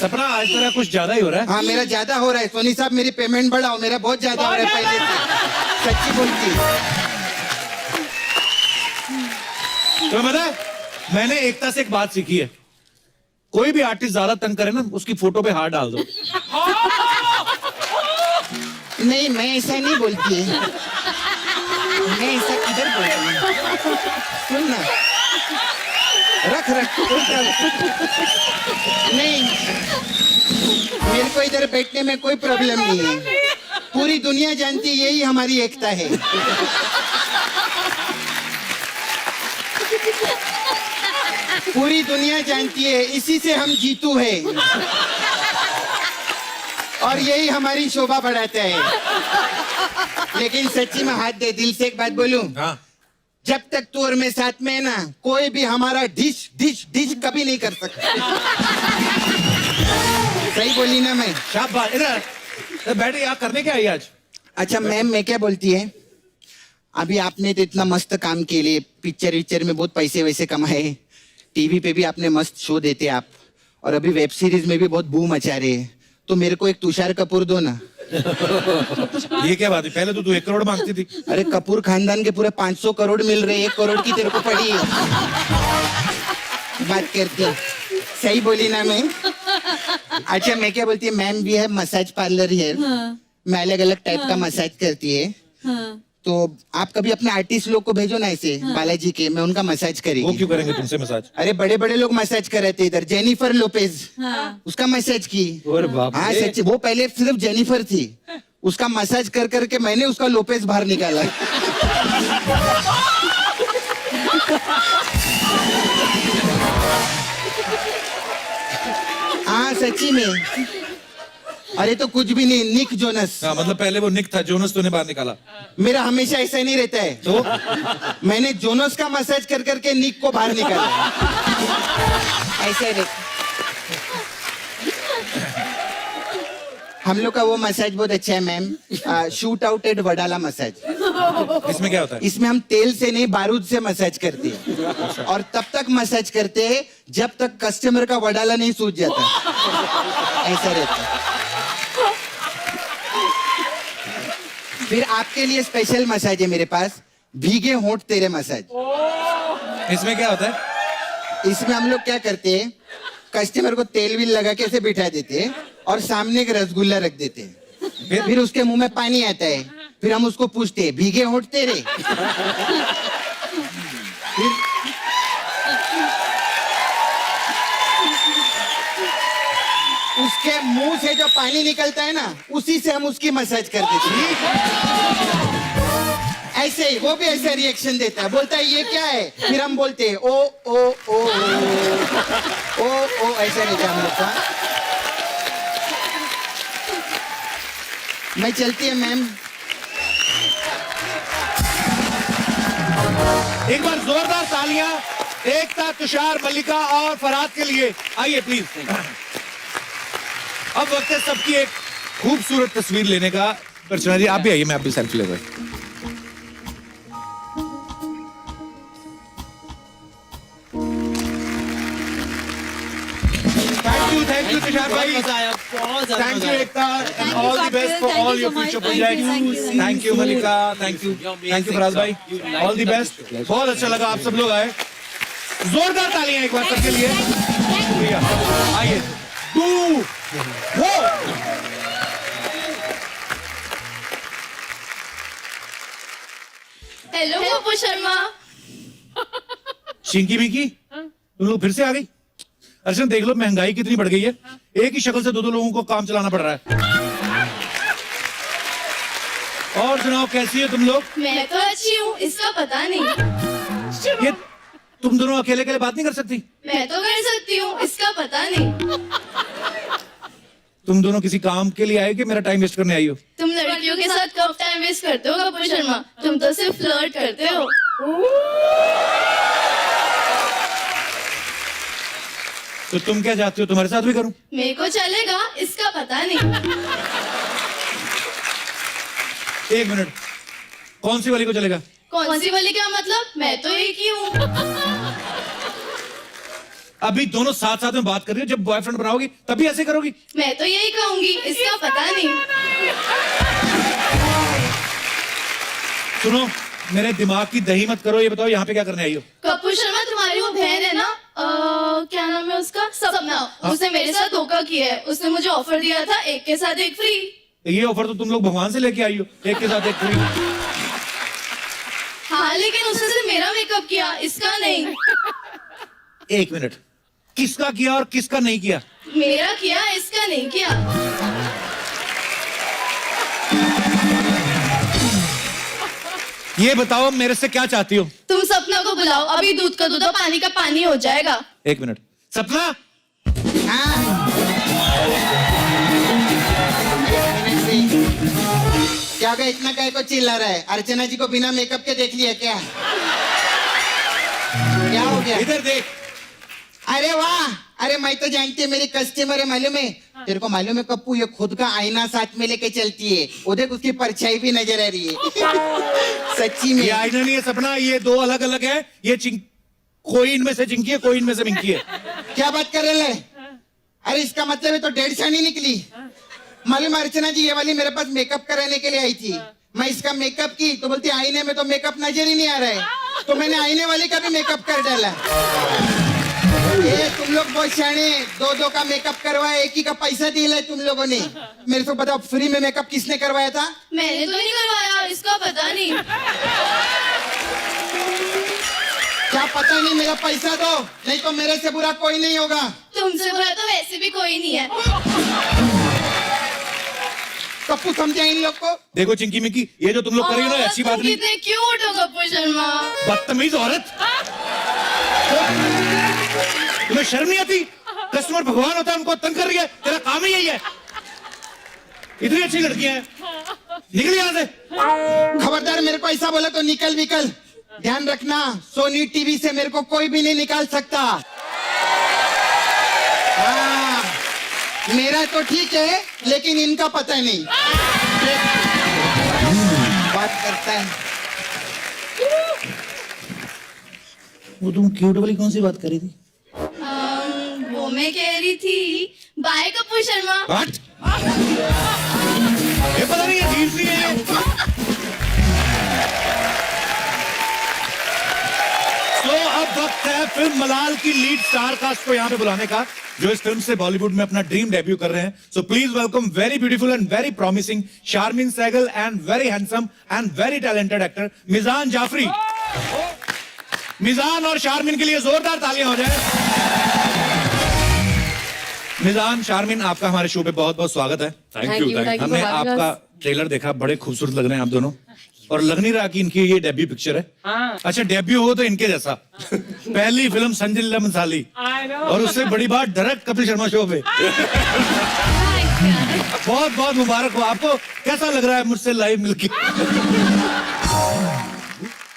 सपना, आज तेरा कुछ ज्यादा ही हो रहा है। हाँ, मेरा ज्यादा हो रहा है। सोनी साहब, मेरी पेमेंट बढ़ाओ, मेरा बहुत ज्यादा हो रहा है पहले से। सच्ची बोलती। तो पता है, मैंने एकता से एक बात सीखी है, कोई भी आर्टिस्ट ज्यादा तंग करे ना, उसकी फोटो पे हाथ डाल दो। नहीं, मैं ऐसा नहीं बोलती है। मैं ऐसा किधर बोलती हूँ? सुन ना, रख नहीं, मेरे को इधर बैठने में कोई प्रॉब्लम नहीं है। पूरी दुनिया जानती है यही हमारी एकता है। पूरी दुनिया जानती है, इसी से हम जीतू है, और यही हमारी शोभा बढ़ाता है। लेकिन सच्ची में हाथ दे, दिल से एक बात बोलूं, हाँ। जब तक तू और मैं साथ में है ना, कोई भी हमारा डिश डिश डिश कभी नहीं कर सकता। सही बोली ना मैं? शाबाश। इधर बैठे, यहाँ करने क्या आई आज? अच्छा मैम, मैं क्या बोलती है, अभी आपने तो इतना मस्त काम के लिए पिक्चर विक्चर में बहुत पैसे वैसे कमाए, टीवी पे भी आपने मस्त शो देते आप, और अभी वेब सीरीज में भी बहुत बूम मचा रहे हैं, तो मेरे को एक तुषार कपूर दो ना। ये क्या बात है? पहले तो तू 1 करोड़ मांगती थी। अरे कपूर खानदान के पूरे 500 करोड़ मिल रहे, 1 करोड़ की तेरे को पड़ी है। बात करती है, सही बोली ना मैं? अच्छा मैं क्या बोलती है, मैम भी है मसाज पार्लर है, मैं अलग अलग टाइप का मसाज करती है, तो आप कभी अपने आर्टिस्ट लोग को भेजो ना ऐसे, बालाजी के, मैं उनका मसाज वो करेगी। क्यों करेंगे तुमसे मसाज? अरे बड़े बड़े लोग मसाज कर रहे थे इधर, जेनिफर लोपेज, उसका मसाज की। अरे बाप हाँ रे। सच्ची, वो पहले सिर्फ जेनिफर थी, उसका मसाज कर करके मैंने उसका लोपेज बाहर निकाला। हाँ सच्ची में। अरे तो कुछ भी नहीं, निक जोनस। हाँ, मतलब पहले वो निक था, जोनस तूने बाहर निकाला। मेरा हमेशा ऐसा नहीं रहता है, तो मैंने जोनस का मसाज कर करके निक को बाहर निकाला। ऐसे रहता। हम लोग का वो मसाज बहुत अच्छा है ma'am, shoot out at Wadala massage. इसमें क्या होता है? इसमें हम तेल से नहीं बारूद से मसाज करते हैं, और तब तक मसाज करते हैं जब तक कस्टमर का वडाला नहीं सूज जाता। ऐसा रहता है। फिर आपके लिए स्पेशल मसाज है मेरे पास, भीगे होंठ तेरे मसाज। इसमें क्या होता है? इसमें हम लोग क्या करते हैं, कस्टमर को तेल विल लगा के ऐसे बिठा देते हैं और सामने एक रसगुल्ला रख देते हैं, फिर उसके मुंह में पानी आता है, फिर हम उसको पूछते हैं भीगे होंठ तेरे। फिर उसके मुंह से जो पानी निकलता है ना, उसी से हम उसकी मसाज करते थे। ऐसे ही वो भी ऐसा रिएक्शन देता है, बोलता है ये क्या है, फिर हम बोलते हैं ओ ओ ओ ओ ओ, ऐसा रहता है हम लोग का। मैं चलती है मैम। एक बार जोरदार तालियां एकता, तुषार, मल्लिका और फरहाद के लिए। आइए प्लीज। अब वक्त है सबकी एक खूबसूरत तस्वीर लेने का। अर्चना जी आप भी आइए, मैं आप भी सेल्फी ले रहा हूं। Thank you, Tushar bhai. Thank you, Ekta, and all the best for all your future projects. Thank you, Malika. Thank you, Faraz bhai. All the best. बहुत अच्छा लगा आप सब लोग आए। जोरदार तालियां एक बार सबके लिए। शुक्रिया। आइए। 2, 1। हेलो पप्पू शर्मा। शिंकी मिकी, तुम लोग फिर से आ गई? अर्चना देख लो महंगाई कितनी बढ़ गई है, एक ही शक्ल से 2 लोगों को काम चलाना पड़ रहा है। और सुनाओ कैसी है तुम लोग? मैं तो अच्छी हूँ, इसका पता नहीं। ये तुम दोनों अकेले अकेले बात नहीं कर सकती? मैं तो कर सकती हूँ, इसका पता नहीं। तुम दोनों किसी काम के लिए आए कि मेरा टाइम वेस्ट करने आई हो? तुम लड़कियों के साथ कब टाइम वेस्ट करते हो कपूर शर्मा? तुम तो सिर्फ फ्लर्ट करते हो। तो तुम क्या चाहती हो, तुम्हारे साथ भी करूं? मेरे को चलेगा, इसका पता नहीं। 1 मिनट, कौन सी वाली को चलेगा? कौन सी वाली क्या मतलब? मैं तो एक ही हूँ। अभी दोनों साथ साथ में बात कर रही हो, जब बॉयफ्रेंड बनाओगी तभी ऐसे करोगी? मैं तो यही कहूंगी, इसका पता नहीं। सुनो, मेरे दिमाग की दही मत करो, ये बताओ यहाँ पे क्या करने आई हो? कपूर शर्मा तुम्हारी वो बहन है ना, क्या नाम है उसका, सपना, उसने मेरे साथ धोखा किया है। उसने मुझे ऑफर दिया था एक के साथ एक फ्री। ये ऑफर तो तुम लोग भगवान से लेके आई हो, एक के साथ एक फ्री। हाँ लेकिन उसने सिर्फ मेरा मेकअप किया, इसका नहीं। 1 मिनट, किसका किया और किसका नहीं किया? मेरा किया, इसका नहीं किया। ये बताओ मेरे से क्या चाहती हो? तुम सपना को बुलाओ, अभी दूध का दूध और पानी का पानी हो जाएगा। 1 मिनट, सपना। हाँ। क्या हो गया, इतना काय को चिल्ला रहा है? अर्चना जी को बिना मेकअप के देख लिया क्या? क्या हो गया? इधर देख। अरे वाह, अरे मैं तो जानती है मेरी कस्टमर है, मालूम है तेरे को? मालूम है कप्पू, ये खुद का आईना साथ में लेके चलती है, वो देख उसकी परछाई भी नजर आ रही है। सच्ची में ये आईना नहीं है सपना, ये दो अलग अलग है। ये कोई इनमें से चिंकी है, कोई इनमें से मिंकी है। क्या बात कर रहे हैं? अरे इसका मतलब है तो 1.5 नहीं निकली। मालूम है अर्चना जी, ये वाली मेरे पास मेकअप कराने के लिए आई थी। मैं इसका मेकअप की तो बोलती आईने में तो मेकअप नजर ही नहीं आ रहा है, तो मैंने आईने वाले का भी मेकअप कर डाला। ये तुम लोग बहुत शाणे, दो का मेकअप करवाया, एक ही का पैसा दिया है तुम लोगों ने। मेरे को बताओ फ्री में मेकअप किसने करवाया था? मैंने तो नहीं करवाया, इसका पता नहीं। क्या पता नहीं? मेरा पैसा दो, नहीं तो मेरे से बुरा कोई नहीं होगा। तुमसे बुरा तो वैसे भी कोई नहीं है। कप्पू समझा इन लोग को? देखो चिंकी मिंकी, ये जो तुम लोग कर रही हो ना अच्छी बात नहीं। कितने क्यूट हो कपूर शर्मा। बदतमीज औरत, तुम्हें शर्म नहीं आती? कस्टमर भगवान होता है, उनको तंग कर रही है, तेरा काम ही यही है। इतनी अच्छी लड़कियां हैं, निकल यहाँ से। खबरदार, मेरे को ऐसा बोला तो निकल विकल। ध्यान रखना, सोनी टीवी से मेरे को कोई भी नहीं निकाल सकता। हाँ, मेरा तो ठीक है, लेकिन इनका पता नहीं। बात करता है। वो तुम क्यूट वाली कौन सी बात करी थी? वो मैं कह रही थी, बाय कपूर शर्मा। What? ये पता नहीं है, जीन्स नहीं है। तो अब वक्त है फिल्म मलाल की लीड स्टार कास्ट को यहाँ पे बुलाने का, जो इस फिल्म से बॉलीवुड में अपना ड्रीम डेब्यू कर रहे हैं। So please welcome very beautiful and very promising Sharmin Segal and very handsome and very talented actor Meezaan Jafri. मिजान और शारमीन के लिए जोरदार तालियां हो जाए। मिजान, शारमीन, आपका हमारे शो पे बहुत बहुत स्वागत है। Thank you. हमने आपका ट्रेलर देखा, बड़े खूबसूरत लग रहे हैं आप दोनों, और लग नहीं रहा कि इनकी ये डेब्यू पिक्चर है। अच्छा, डेब्यू हो तो इनके जैसा। पहली फिल्म संजय लीला बंसाली, और उससे बड़ी बात डायरेक्ट कपिल शर्मा शो पे। बहुत बहुत मुबारक हो आपको। कैसा लग रहा है मुझसे लाइव मिलके?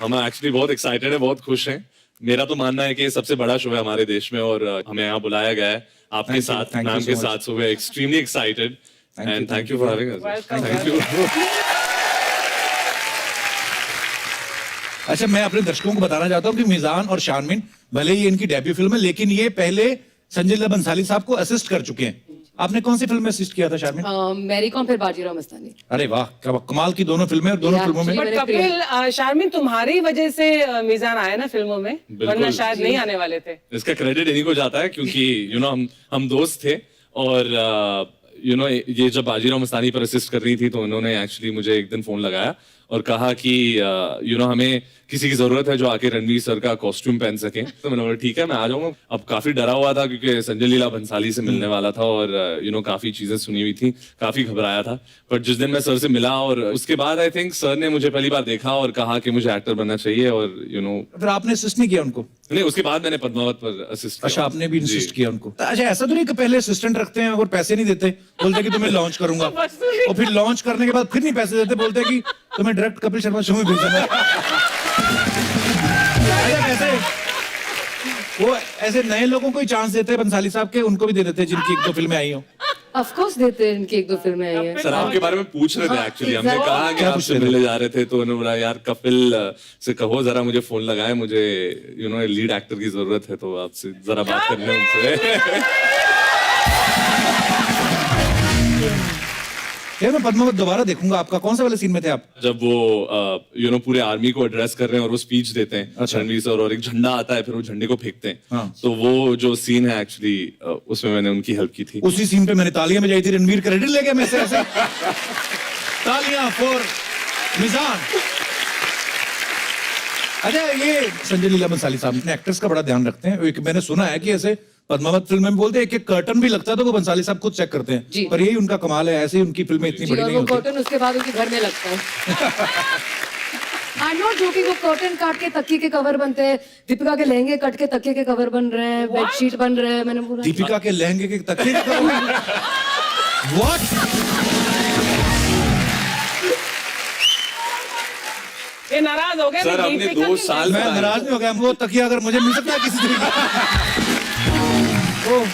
हम एक्चुअली बहुत एक्साइटेड है, बहुत खुश हैं। मेरा तो मानना है कि ये सबसे बड़ा शो है हमारे देश में, और हमें यहाँ बुलाया गया है आपके साथ, मैम के साथ। So we are extremely excited and thank you for having us. Thank you. अच्छा, मैं अपने दर्शकों को बताना चाहता हूँ कि मिजान और शारमीन, भले ही इनकी डेब्यू फिल्म है, लेकिन ये पहले संजय लीला बंसाली साहब को असिस्ट कर चुके हैं। आपने कौन सी फिल्म में असिस्ट किया था शारमीन? मैरी कॉम, फिर बाजीराव मस्तानी। अरे वाह, क्या कमाल की दोनों फिल्में, और दोनों फिल्मों में। बट कपिल, शारमीन, तुम्हारी वजह से मिजान आया ना फिल्मों में, वरना शायद नहीं आने वाले थे। इसका क्रेडिट इन्हीं को जाता है, क्योंकि यू नो हम दोस्त थे, और यू नो ये जब बाजीराव मस्तानी पर असिस्ट कर रही थी तो उन्होंने एक्चुअली मुझे एक दिन फोन लगाया और कहा कि यू नो हमें किसी की जरूरत है जो आके रणवीर सर का कॉस्ट्यूम पहन सके। तो मैंने बोला ठीक है, मैं आ जाऊंगा। अब काफी डरा हुआ था क्योंकि संजय लीला बंसाली से मिलने वाला था, और यू नो काफी चीजें सुनी हुई थी, काफी घबराया था। बट जिस दिन मैं सर से मिला, और उसके बाद आई थिंक सर ने मुझे पहली बार देखा और कहा कि मुझे एक्टर बनना चाहिए, और यू नो फिर आपने असिस्ट नहीं किया उनको? नहीं, उसके बाद मैंने पद्मावत पर असिस्ट किया। अच्छा, आपने भी असिस्ट किया उनको? अच्छा, ऐसा तो नहीं कि पहले असिस्टेंट रखते हैं और पैसे नहीं देते, बोलते कि तुम्हें लॉन्च करूंगा, और फिर लॉन्च करने के बाद फिर नहीं पैसे देते, बोलते कि तुम्हें डायरेक्ट कपिल शर्मा शो में भेजना। ऐसे वो ऐसे नए लोगों को ही चांस देते हैं बंसाली साहब के, उनको भी दे देते हैं जिनकी 1-2 फिल्में आई हो। ऑफ कोर्स देते हैं, इनकी 1-2 फिल्में आई हैं। सर आपके बारे में पूछ रहे थे एक्चुअली, हमने कहा कि आपसे मिलने जा रहे थे, तो उन्होंने बोला यार कपिल से कहो जरा मुझे फोन लगाए, मुझे यू नो लीड एक्टर की जरूरत है, तो आपसे जरा बात करनी है उनसे। यार मैं पद्मावत दोबारा देखूंगा आपका। कौन से वाले सीन में थे आप? जब वो यू नो पूरे आर्मी को एड्रेस कर रहे हैं और वो स्पीच देते हैं रणवीर सर, और एक झंडा आता है, फिर वो झंडे को फेंकते हैं। हाँ। तो वो जो सीन है एक्चुअली उसमें मैंने उनकी हेल्प की थी। उसी सीन पे मैंने तालियां बजाई थी, रणवीर क्रेडिट ले गया मेरे से ऐसे। तालियां फॉर मिजान। अच्छा, ये संजय लीला बंसाली साहब अपने एक्टर्स का बड़ा ध्यान रखते हैं। एक मैंने सुना है कि ऐसे पद्मावत फिल्म में बोलते हैं एक कर्टन भी लगता है तो वो बंसाली साहब खुद चेक करते हैं, पर यही उनका कमाल है, ऐसे ही उनकी फिल्में इतनी बड़ी नहीं होती। कर्टन उसके बाद उनके घर में लगता है। आई एम नॉट जोकिंग, वो कर्टन काट के तकिए के कवर बनते हैं। दीपिका के लहंगे कट के तकिए के कवर बन रहे हैं, बेडशीट बन रहे हैं। मैंने बोला दीपिका के लहंगे के तकिए के कवर? व्हाट? ये नाराज हो गए सर हमने 2 साल मैं नाराज नहीं हो गया, वो तकिया अगर मुझे मिल सकता है किसी तरीके ओ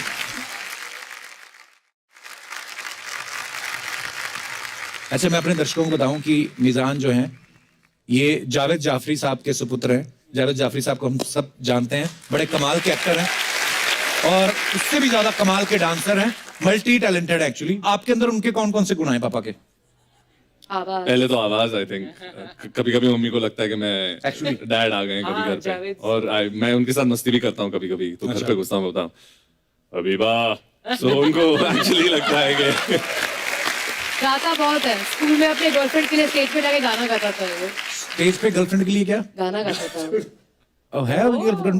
अच्छा, मैं अपने दर्शकों को बताऊं कि मीज़ान जो हैं ये जावेद जाफरी साहब के सुपुत्र हैं। जावेद जाफरी साहब को हम सब जानते हैं, बड़े कमाल के एक्टर हैं और उससे भी ज्यादा कमाल के डांसर हैं, मल्टी टैलेंटेड एक्चुअली। आपके अंदर उनके कौन कौन से गुण हैं पापा के? पहले तो आवाज, आई थिंक कभी कभी मम्मी को लगता है कि मैं डैड आ गए कभी घर पे, और मैं उनके साथ मस्ती भी करता हूँ कभी कभी, तो घर पे घुसता हूँ बताऊँ अभी सो उनको एक्चुअली लगता है कि गाता बहुत है। स्कूल में अपने गर्लफ्रेंड के लिए स्टेज पे जाके गाना गाता था वो। स्टेज पे गर्लफ्रेंड के लिए क्या गाना गाता था। है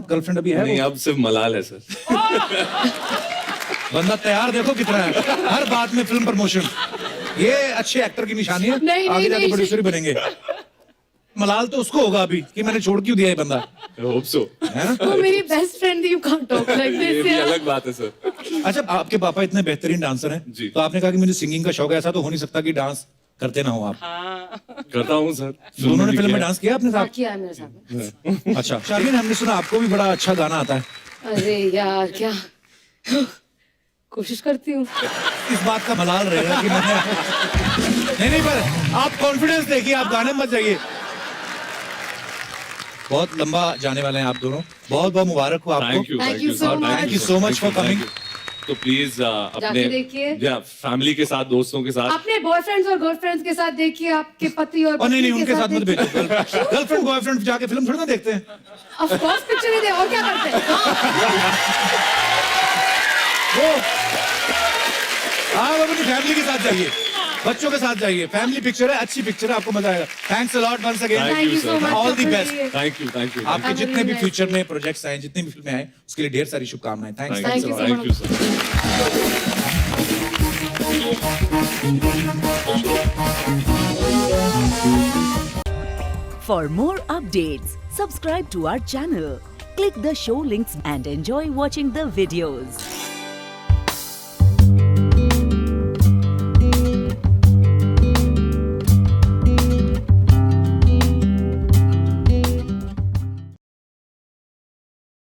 गर्लफ्रेंड अभी है? नहीं, अब सिर्फ मलाल है सर। बंदा तैयार देखो कितना है, हर बात में फिल्म प्रमोशन। ये अच्छे एक्टर की निशानी है, आगे जाके प्रोड्यूसर बनेंगे। मलाल तो उसको होगा अभी कि मैंने छोड़ क्यों दिया ये बंदा। Hope so. वो मेरी बेस्ट फ्रेंड थी, you can't talk like this. ये भी अलग बात है सर। अच्छा, आपके पापा इतने बेहतरीन डांसर हैं जी। तो आपने कहा कि मुझे सिंगिंग का शौक है, ऐसा तो हो नहीं सकता कि डांस करते ना हो आप? करता हूँ सर। दोनों ने फिल्म में डांस किया अपने साथ? किया है मेरे साथ। अच्छा शार्गिन, हमने सुना आपको भी बड़ा अच्छा गाना आता है। अरे यार क्या कोशिश करती हूँ। इस बात का मलाल रहेगा कि मैंने नहीं पर आप कॉन्फिडेंस देखिए, आप गाने मत जाइए। बहुत लंबा जाने वाले हैं आप दोनों, बहुत बहुत मुबारक हो आपको। Thank you thank you so much for coming. तो प्लीज अपने देखिए। फैमिली के साथ, दोस्तों के साथ, अपने बॉयफ्रेंड्स और गर्लफ्रेंड्स के साथ देखिए, आपके पति और नहीं उनके साथ मत भेजो। गर्लफ्रेंड बॉयफ्रेंड जाके फिल्म थोड़ी ना देखते हैं। ऑफ कोर्स पिक्चर ही दे, और क्या करते हैं। वो आप अपनी फैमिली के साथ जाइए, बच्चों के साथ जाइए, फैमिली पिक्चर है, अच्छी पिक्चर है, आपको मजा आएगा। Thanks a lot once again, thank you sir, all the best. Thank you आपके जितने भी फ्यूचर में प्रोजेक्ट्स आए, जितनी भी फिल्में आए, उसके लिए ढेर सारी शुभकामनाएं। Thanks. Thank you sir. For more updates, subscribe to our channel, click the show links and enjoy watching the videos.